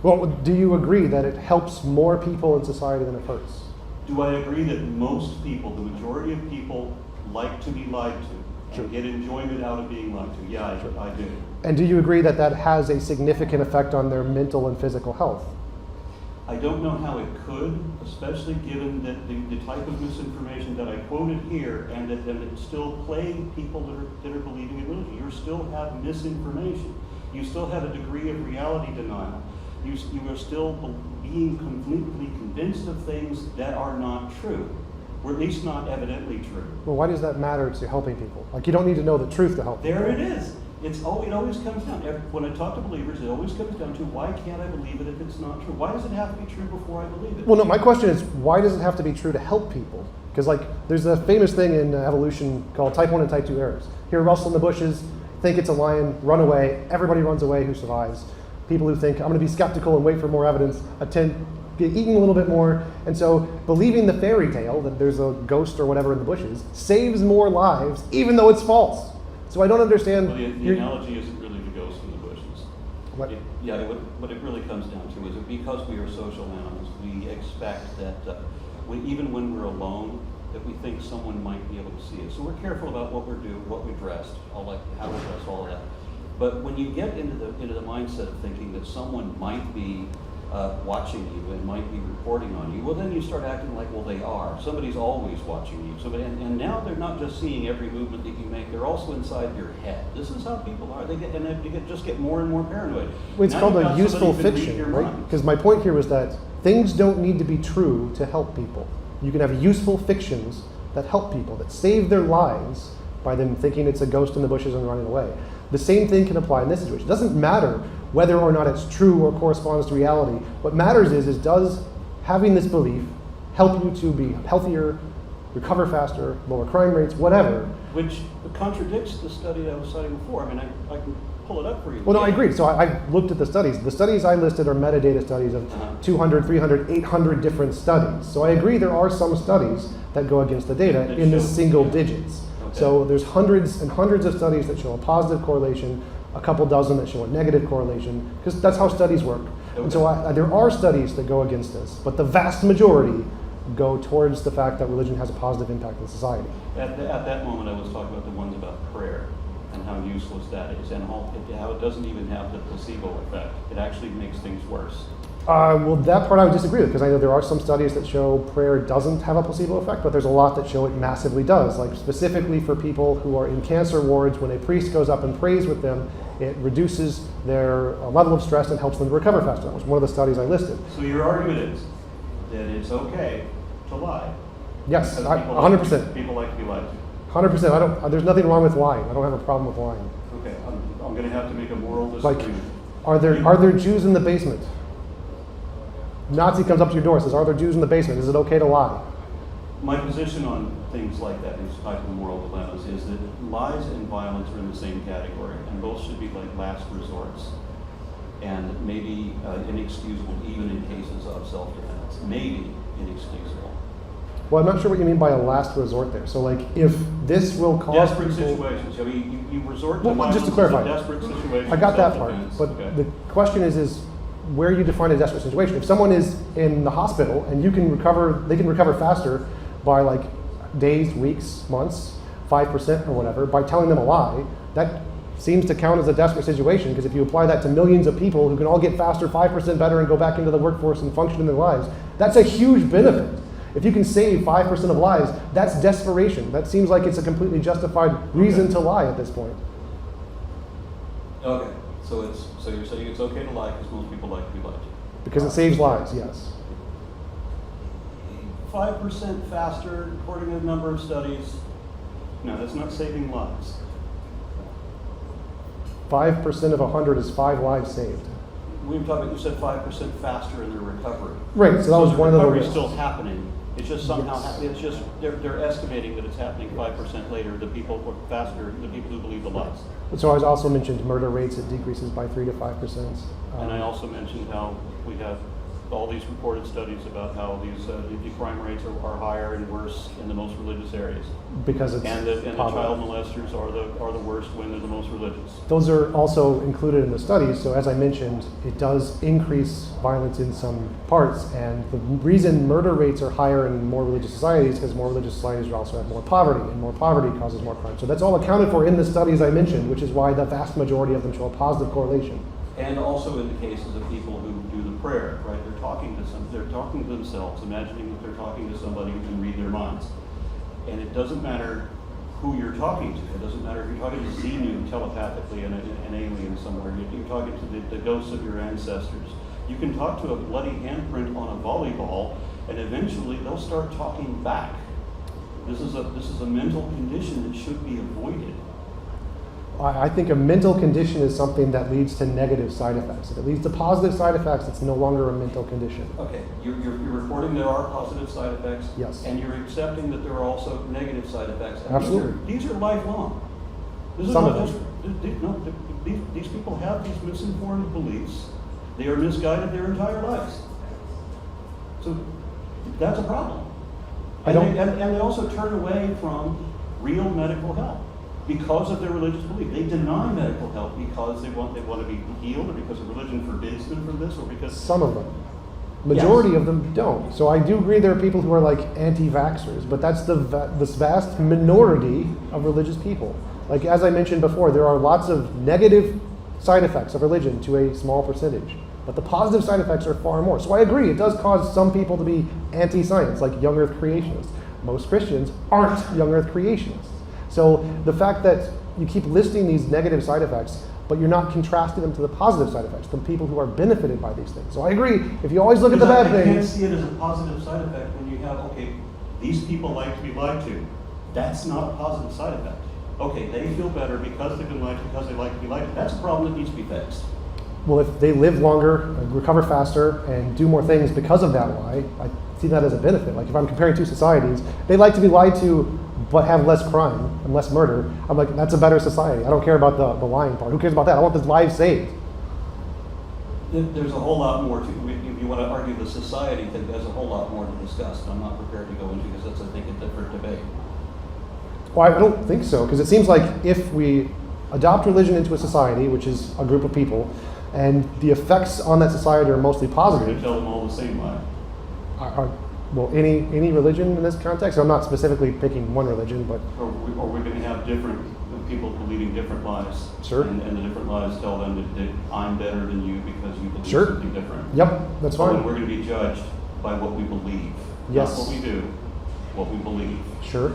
Well, do you agree that it helps more people in society than it hurts? Do I agree that most people, the majority of people, like to be lied to Sure. and get enjoyment out of being lied to? Yeah, I do. And do you agree that that has a significant effect on their mental and physical health? I don't know how it could, especially given that the type of misinformation that I quoted here, and that it's still plaguing people that are believing in religion. You still have misinformation. You still have a degree of reality denial. You are still being completely convinced of things that are not true, or at least not evidently true. Well, why does that matter to helping people? Like, you don't need to know the truth to help people. There it is. It always comes down. When I talk to believers, it always comes down to, why can't I believe it if it's not true? Why does it have to be true before I believe it? Well, no, my question is, why does it have to be true to help people? Because, there's a famous thing in evolution called type 1 and type 2 errors. Hear a rustle in the bushes, think it's a lion, run away. Everybody runs away who survives. People who think, I'm going to be skeptical and wait for more evidence, get eaten a little bit more. And so believing the fairy tale that there's a ghost or whatever in the bushes saves more lives, even though it's false. So I don't understand. Well, the analogy isn't really the ghost in the bushes. What? What it really comes down to is that because we are social animals, we expect that even when we're alone, that we think someone might be able to see us. So we're careful about what we're doing, what we're dressed, how we're dressed, all of that. But when you get into the mindset of thinking that someone might be watching you and might be reporting on you, well, then you start acting like, well, they are. Somebody's always watching you. And now they're not just seeing every movement that you make, they're also inside your head. This is how people are. They just get more and more paranoid. It's Now called you've a got useful somebody who can read fiction, your right? mind. Because my point here was that things don't need to be true to help people. You can have useful fictions that help people, that save their lives by them thinking it's a ghost in the bushes and running away. The same thing can apply in this situation. It doesn't matter whether or not it's true or corresponds to reality. What matters is does having this belief help you to be healthier, recover faster, lower crime rates, whatever. Which contradicts the study that I was citing before. I mean, I can pull it up for you. Well, no, I agree. So I looked at the studies. The studies I listed are metadata studies of 200, 300, 800 different studies. So I agree there are some studies that go against the data That in the show- single yeah. digits. Okay. So there's hundreds and hundreds of studies that show a positive correlation, a couple dozen that show a negative correlation, because that's how studies work. And so there are studies that go against this, but the vast majority go towards the fact that religion has a positive impact on society. At that moment, I was talking about the ones about prayer and how useless that is, and how it doesn't even have the placebo effect. It actually makes things worse. Well, that part I would disagree with, because I know there are some studies that show prayer doesn't have a placebo effect, but there's a lot that show it massively does. Like specifically for people who are in cancer wards, when a priest goes up and prays with them, it reduces their level of stress and helps them to recover faster. That was one of the studies I listed. So your argument is that it's okay to lie. Yes, Because 100%. People like to be lied to. 100%. There's nothing wrong with lying. I don't have a problem with lying. Okay, I'm going to have to make a moral Like, disagreement. are there Jews in the basement? Nazi comes up to your door and says, "Are there Jews in the basement? Is it okay to lie?" My position on things like that, these type of moral dilemmas, is that lies and violence are in the same category, and both should be like last resorts, and maybe inexcusable even in cases of self-defense. Maybe inexcusable. Well, I'm not sure what you mean by a last resort there. So, like, if this will cause Desperate people... situations. I mean, you resort to Well, violence just to clarify, in desperate situations. I got that part, self-defense. but Okay. the question is where you define a desperate situation. If someone is in the hospital and they can recover faster by like days, weeks, months, 5% or whatever, by telling them a lie, that seems to count as a desperate situation, because if you apply that to millions of people who can all get faster, 5% better, and go back into the workforce and function in their lives, that's a huge benefit. If you can save 5% of lives, that's desperation. That seems like it's a completely justified reason to lie at this point. Okay, so you're saying it's okay to lie because most people like to be lied to. Because it saves lives, yes. 5% faster, according to a number of studies. No, that's not saving lives. 5% of 100 is 5 lives saved. We were talking, you said 5% faster in their recovery. Right, so that was one of the recovery's risks. still happening. It's just somehow, Yes. it's just, they're estimating that it's happening 5% later, the people who are faster, the people who believe the lies. So I also mentioned murder rates, it decreases by 3 to 5%. And I also mentioned how we have all these reported studies about how these the crime rates are higher and worse in the most religious areas. Because it's And the poverty. child molesters are the worst when they're the most religious. Those are also included in the studies. So as I mentioned, it does increase violence in some parts. And the reason murder rates are higher in more religious societies is because more religious societies also have more poverty, and more poverty causes more crime. So that's all accounted for in the studies I mentioned, which is why the vast majority of them show a positive correlation. And also in the cases of people who do the prayer, right? They're talking to themselves, imagining that they're talking to somebody who can read their minds. And it doesn't matter who you're talking to. It doesn't matter if you're talking to Xenu telepathically, an alien somewhere. You're talking to the ghosts of your ancestors. You can talk to a bloody handprint on a volleyball, and eventually they'll start talking back. This is a mental condition that should be avoided. I think a mental condition is something that leads to negative side effects. If it leads to positive side effects, it's no longer a mental condition. Okay, you're reporting there are positive side effects. Yes. And you're accepting that there are also negative side effects. And Absolutely. These are lifelong. This is Some not of just, these people have these misinformed beliefs. They are misguided their entire lives. So that's a problem. And they also turn away from real medical help because of their religious belief. They deny medical help because they want to be healed, or because religion forbids them from this, or because Some of them. Majority of them don't. So I do agree there are people who are like anti-vaxxers, but that's this vast minority of religious people. Like as I mentioned before, there are lots of negative side effects of religion to a small percentage. But the positive side effects are far more. So I agree, it does cause some people to be anti-science, like young earth creationists. Most Christians aren't young earth creationists. So the fact that you keep listing these negative side effects, but you're not contrasting them to the positive side effects, the people who are benefited by these things. So I agree, if you always look at the bad I can't things. see it as a positive side effect when you have, okay, these people like to be lied to. That's not a positive side effect. Okay, they feel better because they've been lied to, because they like to be lied to. That's a problem that needs to be fixed. Well, if they live longer, recover faster, and do more things because of that lie, I see that as a benefit. Like if I'm comparing two societies, they like to be lied to but have less crime and less murder. I'm like, that's a better society. I don't care about the lying part. Who cares about that? I want the lives saved. There's a whole lot more to, if you want to argue the society thing, there's a whole lot more to discuss. I'm not prepared to go into because that's, I think, a different debate. Well, I don't think so, because it seems like if we adopt religion into a society, which is a group of people, and the effects on that society are mostly We're positive. going to tell them all the same lie. Well, any religion in this context? I'm not specifically picking one religion, but Or we're going to have different people believing different lies. Sure. And the different lies tell them that I'm better than you because you believe Sure. something different. yep, that's So then fine. we're going to be judged by what we believe. Yes. Not what we do, what we believe. Sure.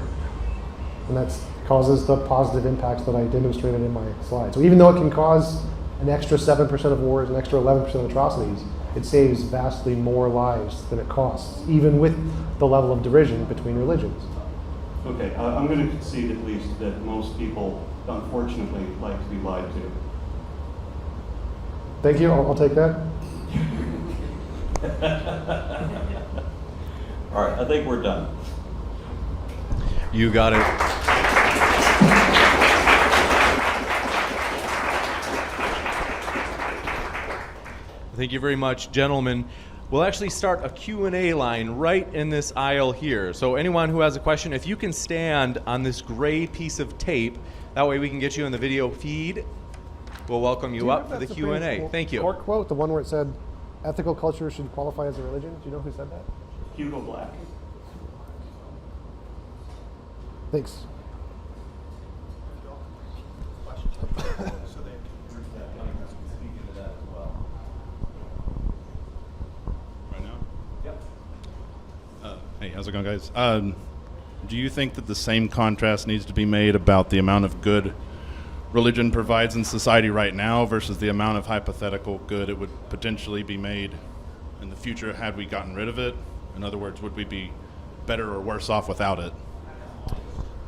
And that causes the positive impacts that I demonstrated in my slide. So even though it can cause an extra 7% of wars, an extra 11% of atrocities, it saves vastly more lives than it costs, even with the level of derision between religions. Okay, I'm going to concede at least that most people, unfortunately, like to be lied to. Thank you, I'll take that. All right, I think we're done. You got it. Thank you very much, gentlemen. We'll actually start a Q&A line right in this aisle here. So anyone who has a question, if you can stand on this gray piece of tape, that way we can get you in the video feed. We'll welcome you up for the Q&A. Thank you. Court quote, the one where it said, ethical culture should qualify as a religion. Do you know who said that? Hugo Black. Thanks. Hey, how's it going, guys? Do you think that the same contrast needs to be made about the amount of good religion provides in society right now versus the amount of hypothetical good it would potentially be made in the future had we gotten rid of it? In other words, would we be better or worse off without it?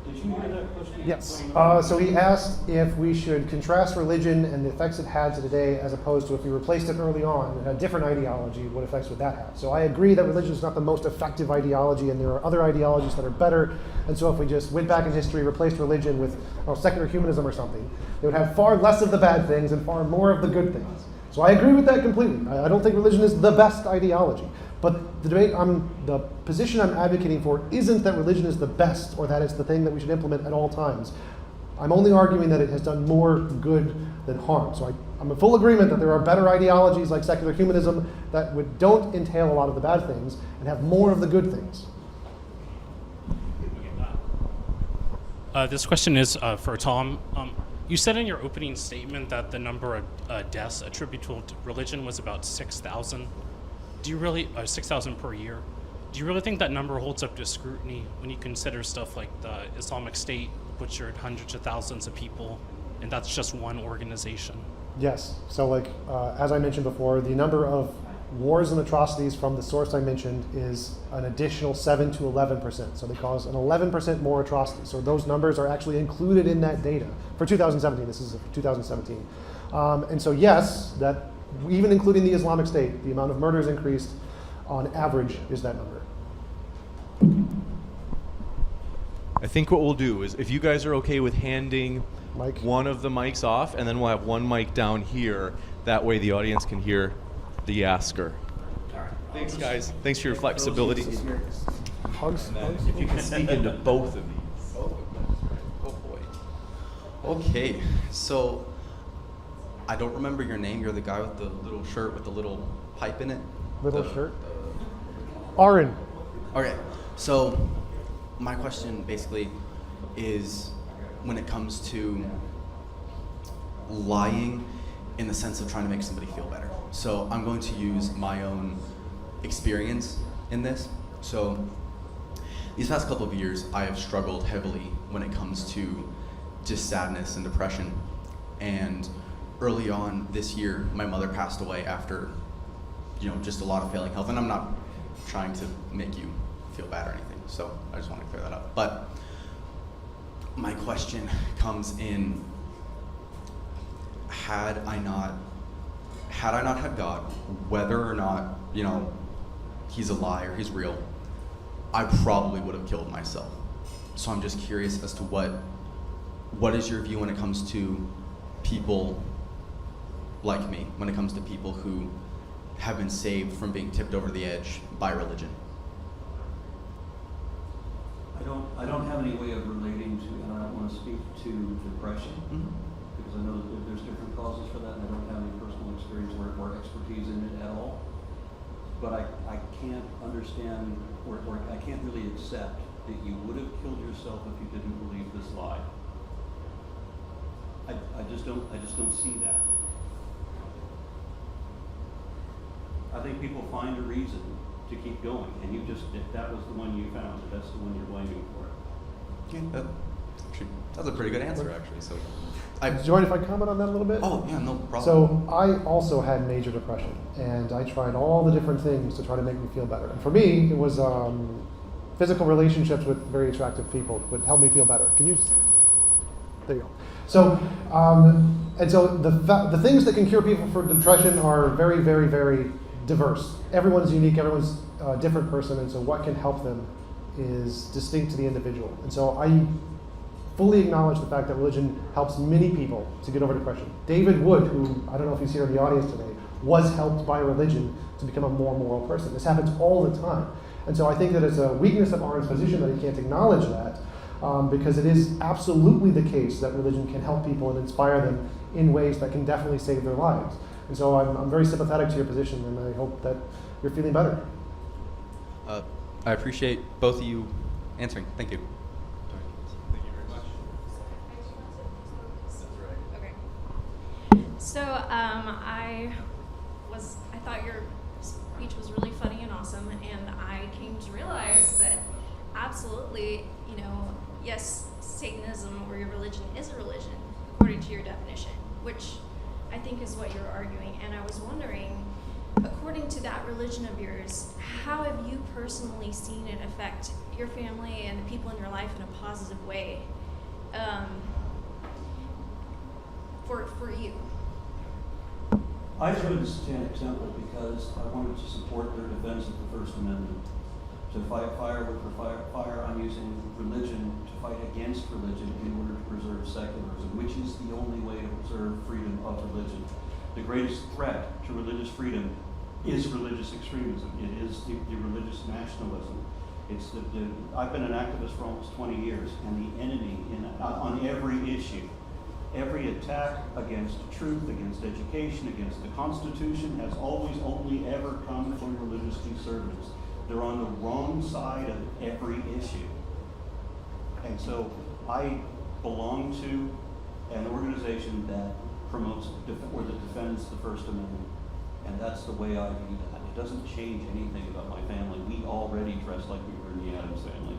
Did you hear that question? Yes. So he asked if we should contrast religion and the effects it had to today as opposed to if we replaced it early on and had a different ideology, what effects would that have? So I agree that religion is not the most effective ideology and there are other ideologies that are better. And so if we just went back in history, replaced religion with secular humanism or something, they would have far less of the bad things and far more of the good things. So I agree with that completely. I don't think religion is the best ideology. But the position I'm advocating for isn't that religion is the best or that it's the thing that we should implement at all times. I'm only arguing that it has done more good than harm. So I'm in full agreement that there are better ideologies like secular humanism that don't entail a lot of the bad things and have more of the good things. This question is for Tom. You said in your opening statement that the number of deaths attributable to religion was about 6,000. Do you really, 6,000 per year? Do you really think that number holds up to scrutiny when you consider stuff like the Islamic State butchered hundreds of thousands of people, and that's just one organization? Yes. So as I mentioned before, the number of wars and atrocities from the source I mentioned is an additional 7 to 11%. So they cause an 11% more atrocities. So those numbers are actually included in that data for 2017. This is for 2017. And so yes, that even including the Islamic State, the amount of murders increased on average is that number. I think what we'll do is if you guys are okay with handing Mike? one of the mics off, and then we'll have one mic down here. That way the audience can hear the asker. All right. Thanks, guys. Thanks for your flexibility. Hugs? If you can speak into both of these. Oh boy. Okay, so I don't remember your name. You're the guy with the little shirt with the little pipe in it. Little shirt? Aron. Okay, so my question basically is when it comes to lying in the sense of trying to make somebody feel better. So I'm going to use my own experience in this. So these past couple of years, I have struggled heavily when it comes to just sadness and depression. And early on this year, my mother passed away after, just a lot of failing health. And I'm not trying to make you feel bad or anything, so I just want to clear that up. But my question comes in, had I not had God, whether or not, he's a lie or he's real, I probably would have killed myself. So I'm just curious as to what is your view when it comes to people like me, when it comes to people who have been saved from being tipped over the edge by religion? I don't have any way of relating to, and I don't want to speak to depression, because I know that there's different causes for that, and I don't have any personal experience or expertise in it at all. But I can't understand, or I can't really accept that you would have killed yourself if you didn't believe this lie. I just don't see that. I think people find a reason to keep going, and if that was the one you found, that's the one you're blaming for it. Yeah, that's a pretty good answer, actually. So, Do you mind if I comment on that a little bit? Oh, yeah, no problem. So I also had major depression, and I tried all the different things to try to make me feel better. And for me, it was physical relationships with very attractive people would help me feel better. There you go. So, and so the things that can cure people for depression are very, very, very diverse. Everyone's unique, everyone's a different person, and so what can help them is distinct to the individual. And so I fully acknowledge the fact that religion helps many people to get over depression. David Wood, who I don't know if he's here in the audience today, was helped by religion to become a more moral person. This happens all the time. And so I think that it's a weakness of Aron's position that he can't acknowledge that, because it is absolutely the case that religion can help people and inspire them in ways that can definitely save their lives. And so I'm very sympathetic to your position, and I hope that you're feeling better. I appreciate both of you answering. Thank you. Thank you very much. Okay. So I thought your speech was really funny and awesome, and I came to realize that absolutely, yes, Satanism or your religion is a religion according to your definition, which I think is what you're arguing. And I was wondering, according to that religion of yours, how have you personally seen it affect your family and the people in your life in a positive way for you? I joined the Satanic Temple because I wanted to support their defense of the First Amendment. To fight fire with fire, I'm using religion to fight against religion in order to preserve secularism, which is the only way to preserve freedom of religion. The greatest threat to religious freedom is religious extremism. It is the religious nationalism. It's I've been an activist for almost 20 years, and the enemy on every issue, every attack against truth, against education, against the Constitution has always only ever come from religious conservatives. They're on the wrong side of every issue. And so I belong to an organization that promotes or that defends the First Amendment. And that's the way I view that. It doesn't change anything about my family. We already dress like we were in the Addams Family.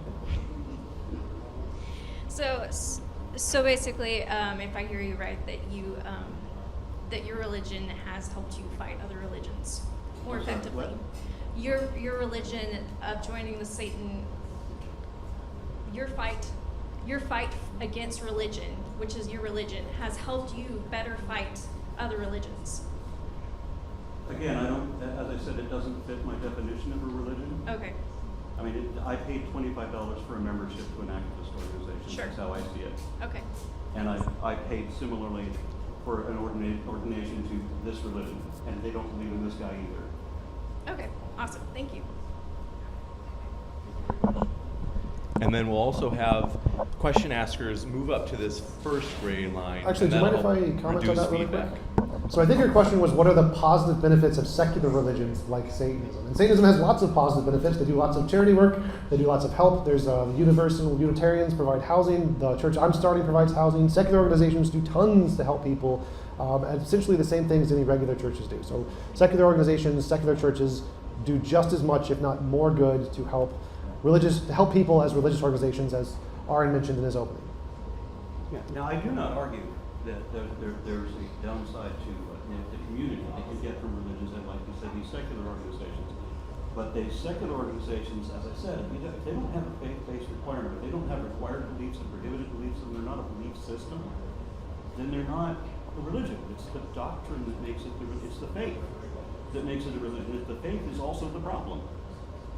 So basically, if I hear you right, that your religion has helped you fight other religions more effectively. What? Your religion of joining the Satan, your fight against religion, which is your religion, has helped you better fight other religions. Again, as I said, it doesn't fit my definition of a religion. Okay. I mean, I paid $25 for a membership to an activist organization. Sure. That's how I see it. Okay. And I paid similarly for an ordination to this religion, and they don't believe in this guy either. Okay. Awesome. Thank you. And then we'll also have question askers move up to this first grade line. Actually, do you mind if I comment on that really feedback. quick? So I think your question was, what are the positive benefits of secular religions like Satanism? And Satanism has lots of positive benefits. They do lots of charity work. They do lots of help. There's Universal Unitarians provide housing. The church I'm starting provides housing. Secular organizations do tons to help people And essentially the same things any regular churches do. So secular organizations, secular churches do just as much, if not more good, to help people as religious organizations, as Aron mentioned in his opening. Yeah. Now, I do not argue that there's a downside to the community that you get from religions and, like you said, these secular organizations. But the secular organizations, as I said, if they don't have a faith-based requirement, if they don't have required beliefs and prohibited beliefs, and they're not a belief system, then they're not a religion. It's the doctrine that makes it, it's the faith that makes it a religion. If the faith is also the problem,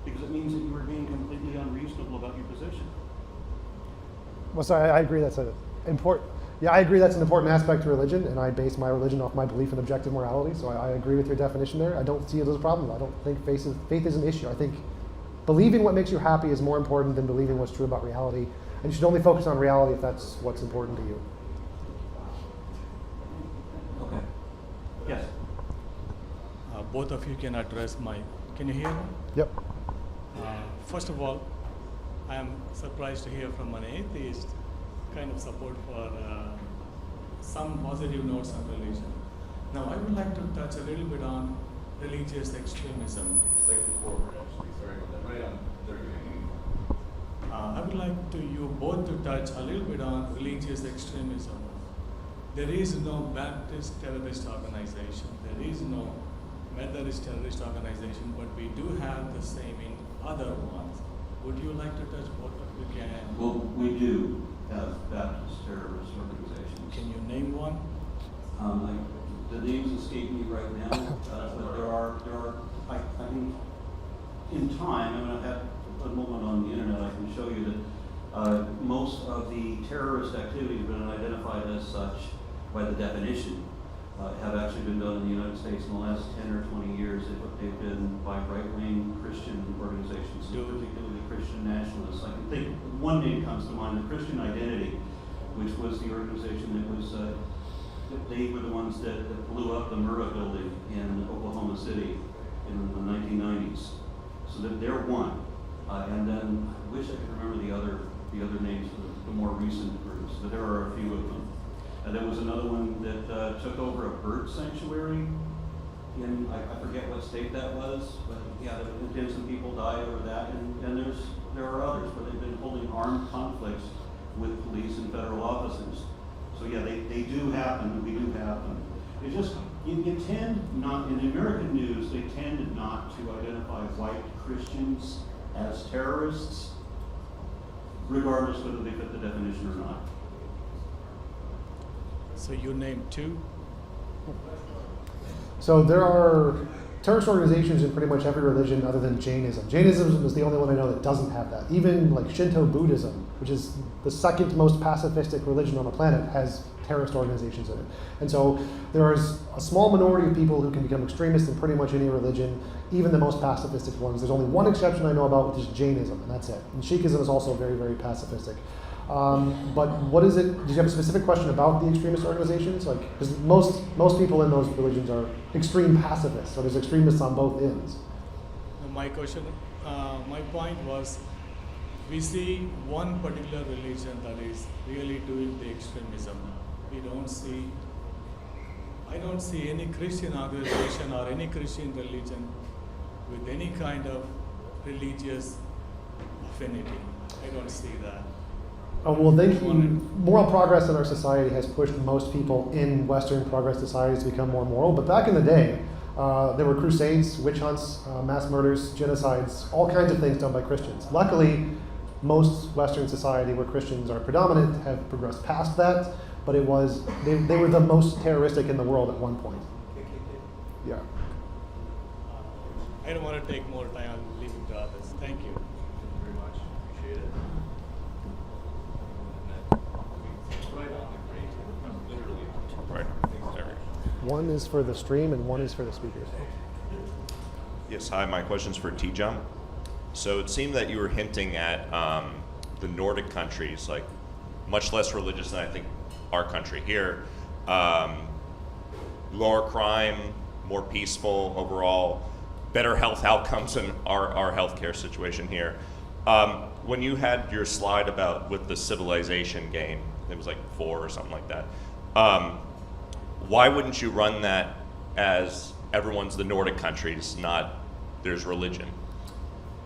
because it means that you are being completely unreasonable about your position. Well, so I agree that's I agree that's an important aspect to religion, and I base my religion off my belief in objective morality, so I agree with your definition there. I don't see it as a problem. I don't think faith is an issue. I think believing what makes you happy is more important than believing what's true about reality, and you should only focus on reality if that's what's important to you. Okay. Yes. Both of you can address can you hear me? Yep. First of all, I am surprised to hear from an atheist kind of support for some positive notes on religion. Now, I would like to touch a little bit on religious extremism. I would like you both to touch a little bit on religious extremism. There is no Baptist terrorist organization. There is no Methodist terrorist organization, but we do have the same in other ones. Would you like to touch both of you can? Well, we do have Baptist terrorist organizations. Can you name one? The names escape me right now, but there are. I think in time, I'm going to have a moment on the internet. I can show you that most of the terrorist activity have been identified as such by the definition. Have actually been done in the United States in the last 10 or 20 years. They've been by right-wing Christian organizations, particularly Christian nationalists. I can think one name comes to mind, the Christian Identity, which was the organization that was, they were the ones that blew up the Murrah building in Oklahoma City in the 1990s. So that they're one. And then I wish I could remember the other names for the more recent groups, but there are a few of them. There was another one that took over a bird sanctuary in, I forget what state that was, but yeah, some people died over that, and there are others where they've been holding armed conflicts with police and federal officers. So yeah, they do happen, we do have them. It just, you tend not, in the American news, they tend not to identify white Christians as terrorists, regardless whether they fit the definition or not. So you named two? So there are terrorist organizations in pretty much every religion other than Jainism. Jainism is the only one I know that doesn't have that. Even like Shinto Buddhism, which is the second most pacifistic religion on the planet, has terrorist organizations in it. And so there is a small minority of people who can become extremists in pretty much any religion, even the most pacifistic ones. There's only one exception I know about, which is Jainism, and that's it. And Sikhism is also very, very pacifistic. But what is it? Did you have a specific question about the extremist organizations? Like, because most people in those religions are extreme pacifists, so there's extremists on both ends. My question, my point was, we see one particular religion that is really doing the extremism. I don't see any Christian organization or any Christian religion with any kind of religious affinity. I don't see that. Oh, well, moral progress in our society has pushed most people in Western progress societies to become more moral. But back in the day, there were crusades, witch hunts, mass murders, genocides, all kinds of things done by Christians. Luckily, most Western society where Christians are predominant have progressed past that, but they were the most terroristic in the world at one point. Yeah. I don't want to take more time. I'll leave it to others. Thank you. Very much. Appreciate it. Right. There. One is for the stream and one is for the speakers. Yes, hi, my question's for TJump. So it seemed that you were hinting at the Nordic countries, like much less religious than I think our country here. Lower crime, more peaceful overall, better health outcomes in our healthcare situation here. When you had your slide about with the civilization game, it was like 4 or something like that. why wouldn't you run that as everyone's the Nordic countries, not there's religion?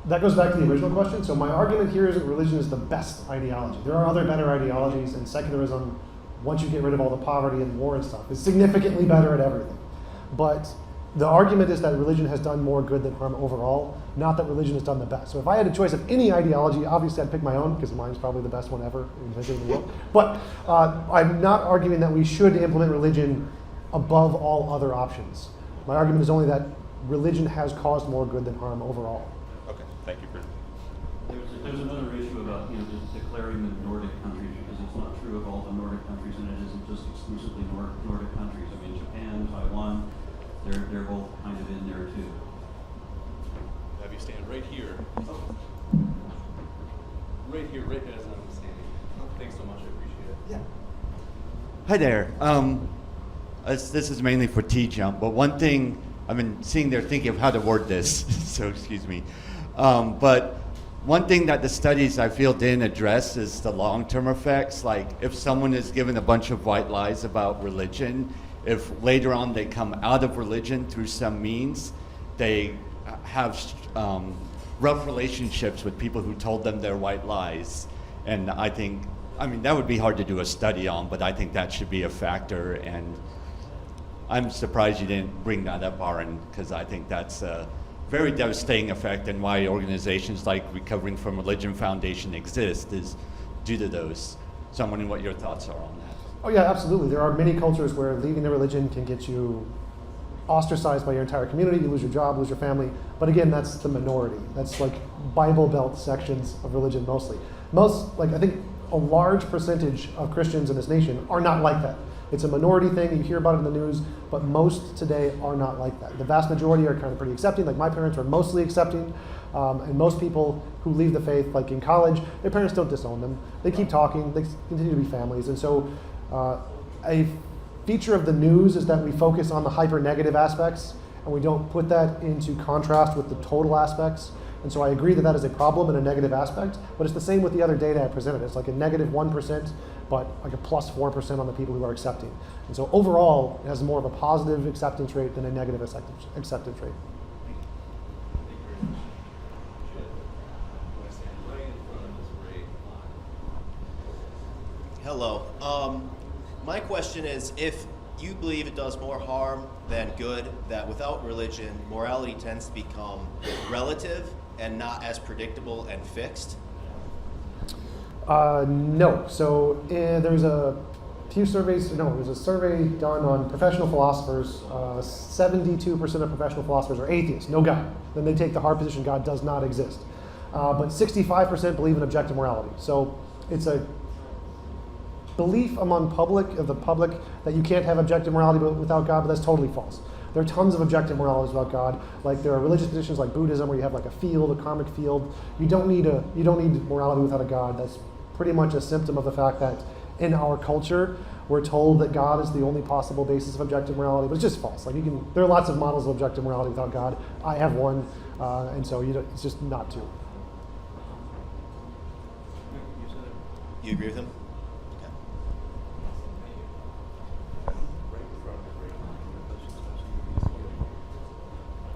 That goes back to the original question. So my argument here is that religion is the best ideology. There are other better ideologies, and secularism, once you get rid of all the poverty and war and stuff, is significantly better at everything. But the argument is that religion has done more good than harm overall, not that religion has done the best. So if I had a choice of any ideology, obviously I'd pick my own, because mine's probably the best one ever in the world. But I'm not arguing that we should implement religion above all other options. My argument is only that religion has caused more good than harm overall. Okay, thank you for. There's another issue about just declaring the Nordic countries, because it's not true of all the Nordic countries, and it isn't just exclusively Nordic countries. I mean, Japan, Taiwan, they're both kind of in there too. Have you stand right here. Right here, right as I'm standing. Thanks so much, I appreciate it. Yeah. Hi there. This is mainly for TJump, but one thing I've been sitting there thinking of how to word this, so excuse me. But one thing that the studies I feel didn't address is the long-term effects. Like if someone is given a bunch of white lies about religion, if later on they come out of religion through some means, they have rough relationships with people who told them their white lies. And I mean, that would be hard to do a study on, but I think that should be a factor. And I'm surprised you didn't bring that up, Aron, because I think that's a very devastating effect, and why organizations like Recovering from Religion Foundation exist is due to those. So I'm wondering what your thoughts are on that. Oh yeah, absolutely. There are many cultures where leaving a religion can get you ostracized by your entire community, you lose your job, lose your family. But again, that's the minority. That's like Bible Belt sections of religion mostly. I think a large percentage of Christians in this nation are not like that. It's a minority thing, you hear about it in the news, but most today are not like that. The vast majority are kind of pretty accepting, like my parents were mostly accepting, and most people who leave the faith, like in college, their parents don't disown them. They keep talking, they continue to be families. And so a feature of the news is that we focus on the hyper-negative aspects, and we don't put that into contrast with the total aspects. And so I agree that that is a problem and a negative aspect, but it's the same with the other data I presented. It's like a negative 1%, but like a plus 4% on the people who are accepting. And so overall, it has more of a positive acceptance rate than a negative acceptance rate. Hello. My question is, if you believe it does more harm than good, that without religion, morality tends to become relative and not as predictable and fixed? No. So there's a few surveys, there's a survey done on professional philosophers. 72% of professional philosophers are atheists, no God. Then they take the hard position God does not exist. But 65% believe in objective morality. So it's a belief among the public that you can't have objective morality without God, but that's totally false. There are tons of objective moralities about God. Like there are religious positions like Buddhism where you have like a karmic field. You don't need morality without a God. That's pretty much a symptom of the fact that in our culture, we're told that God is the only possible basis of objective morality, but it's just false. Like there are lots of models of objective morality without God. I have one, and so it's just not true. You agree with him?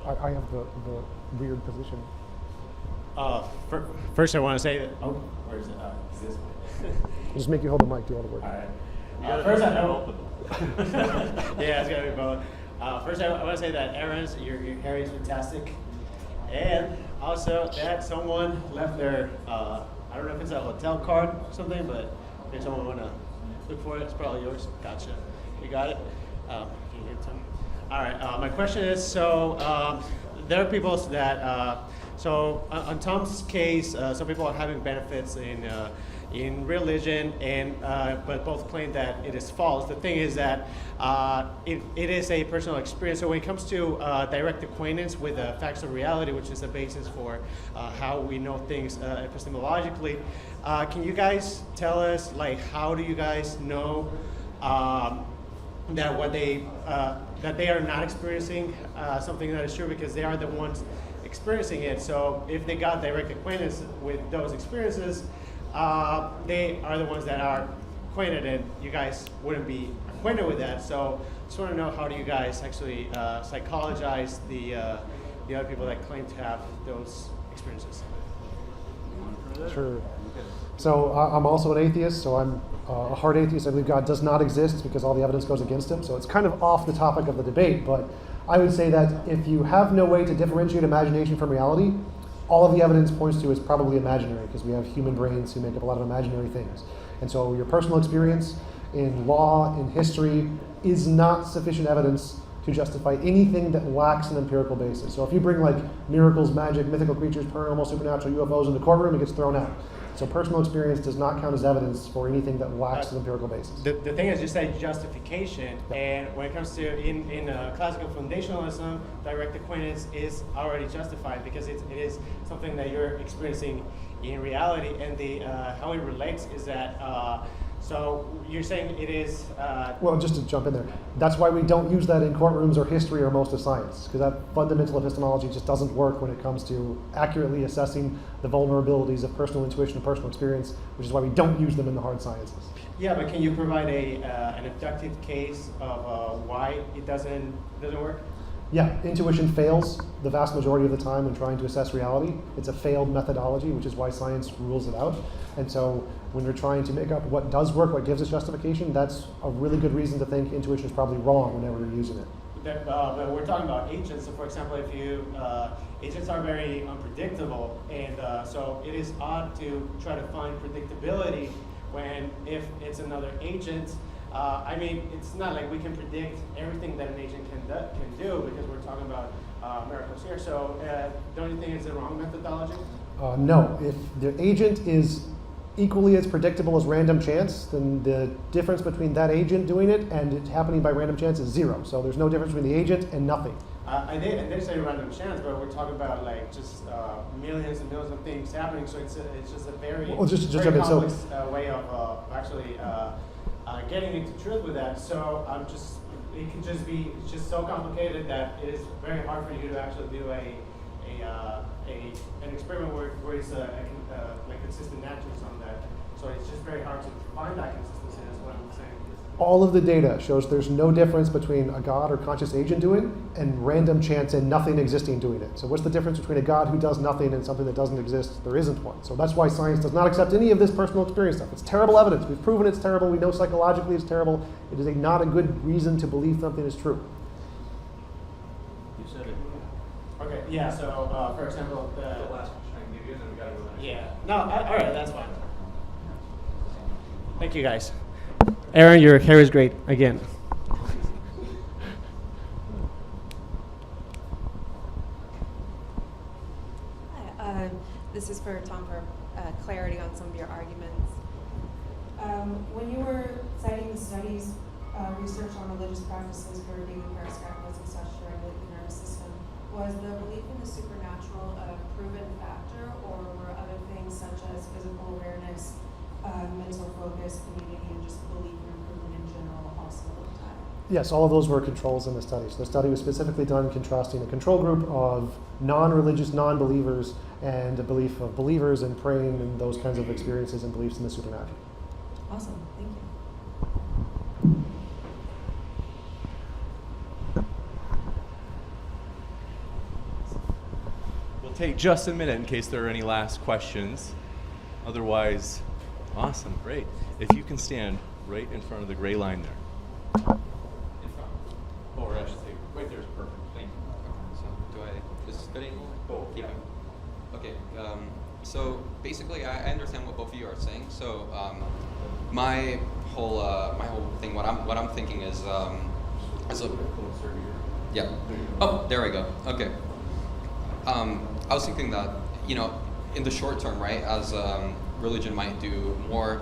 I have the weird position. First, I want to say that. Oh, where is it? This way. Just make you hold the mic, do all the work. All right. First, I know. Yeah, it's gotta be both. First, I want to say that your hair is fantastic, and also that someone left their I don't know if it's a hotel card or something, but if someone want to look for it, it's probably yours. Gotcha. You got it. Can you give it to me? All right. My question is, so there are people that, so on Tom's case, some people are having benefits in religion, and but both claim that it is false. The thing is that it is a personal experience. So when it comes to direct acquaintance with the facts of reality, which is the basis for how we know things epistemologically, can you guys tell us, like, how do you guys know that that they are not experiencing something that is true, because they are the ones experiencing it? So if they got direct acquaintance with those experiences, they are the ones that are acquainted, and you guys wouldn't be acquainted with that. So just want to know, how do you guys actually psychologize the other people that claim to have those experiences? Sure. So I'm also an atheist, so I'm a hard atheist. I believe God does not exist because all the evidence goes against him. So it's kind of off the topic of the debate, but I would say that if you have no way to differentiate imagination from reality, all of the evidence points to is probably imaginary, because we have human brains who make up a lot of imaginary things. And so your personal experience in law, in history, is not sufficient evidence to justify anything that lacks an empirical basis. So if you bring like miracles, magic, mythical creatures, paranormal, supernatural, UFOs in the courtroom, it gets thrown out. So personal experience does not count as evidence for anything that lacks an empirical basis. The thing is, you say justification, and when it comes to in classical foundationalism, direct acquaintance is already justified because it is something that you're experiencing in reality, and the how it relates is that. So you're saying it is... Well, just to jump in there, that's why we don't use that in courtrooms or history or most of science, because that fundamental epistemology just doesn't work when it comes to accurately assessing the vulnerabilities of personal intuition and personal experience, which is why we don't use them in the hard sciences. Yeah, but can you provide an inductive case of why it doesn't work? Yeah, intuition fails the vast majority of the time when trying to assess reality. It's a failed methodology, which is why science rules it out. And so when we're trying to make up what does work, what gives us justification, that's a really good reason to think intuition is probably wrong whenever you're using it. But we're talking about agents. So for example, if you, agents are very unpredictable, and so it is odd to try to find predictability when if it's another agent. I mean, it's not like we can predict everything that an agent can do because we're talking about miracles here. So don't you think it's the wrong methodology? No. If the agent is equally as predictable as random chance, then the difference between that agent doing it and it happening by random chance is zero. So there's no difference between the agent and nothing. I did say random chance, but we're talking about like just millions and millions of things happening. So it's just a very, very complex way of actually getting into truth with that. So it can just be just so complicated that it is very hard for you to actually do an experiment where it's like consistent natures on that. So it's just very hard to find that consistency. Is what I'm saying. All of the data shows there's no difference between a God or conscious agent doing and random chance and nothing existing doing it. So what's the difference between a God who does nothing and something that doesn't exist? There isn't one. So that's why science does not accept any of this personal experience stuff. It's terrible evidence. We've proven it's terrible. We know psychologically it's terrible. It is not a good reason to believe something is true. You said it. Okay, yeah, so for example, The last question I can give you, and then we got to go next. yeah. No, all right, that's fine. Thank you, guys. Aron, your hair is great, again. Hi, this is for Tom for clarity on some of your arguments. When you were citing the studies, research on religious practices for being parascapulous and such during the nervous system, was the belief in the supernatural a proven factor, or were other things such as physical awareness, mental focus, community, and just belief in improvement in general also tied? Yes, all of those were controls in the study. So the study was specifically done contrasting a control group of non-religious, non-believers and a belief of believers and praying and those kinds of experiences and beliefs in the supernatural. Awesome, thank you. We'll take just a minute in case there are any last questions. Otherwise, awesome, great. If you can stand right in front of the gray line there. In front. Or I should say, right there is perfect. Thank you. So do I, is this good anymore? Oh, Keep it. Okay, so basically I understand what both of you are saying. So my whole thing, what I'm thinking is a, yeah. Oh, there we go. Okay. I was thinking that, you know, in the short term, right, as religion might do more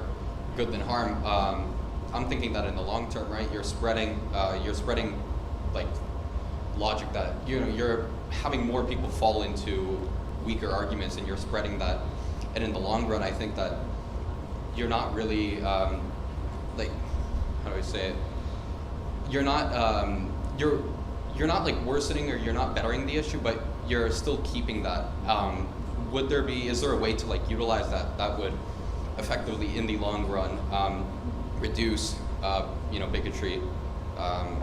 good than harm, I'm thinking that in the long term, right, you're spreading like logic that, you know, you're having more people fall into weaker arguments and you're spreading that. And in the long run, I think that you're not really, like, how do I say it? You're not like worsening or you're not bettering the issue, but you're still keeping that. Is there a way to like utilize that would effectively in the long run reduce, bigotry and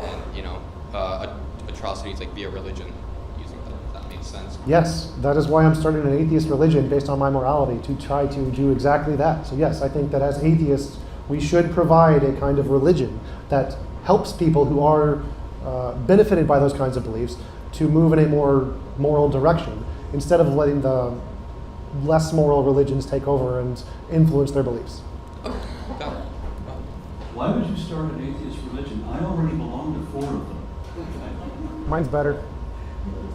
atrocities like via religion, using that. If that makes sense. Yes, that is why I'm starting an atheist religion based on my morality, to try to do exactly that. So yes, I think that as atheists, we should provide a kind of religion that helps people who are benefited by those kinds of beliefs to move in a more moral direction, instead of letting the less moral religions take over and influence their beliefs. Why would you start an atheist religion? I already belong to 4 of them. Mine's better.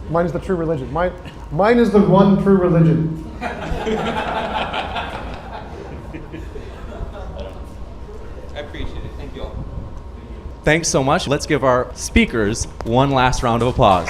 Mine is the true religion. Mine is the one true religion. I appreciate it. Thank you all. Thanks so much. Let's give our speakers one last round of applause.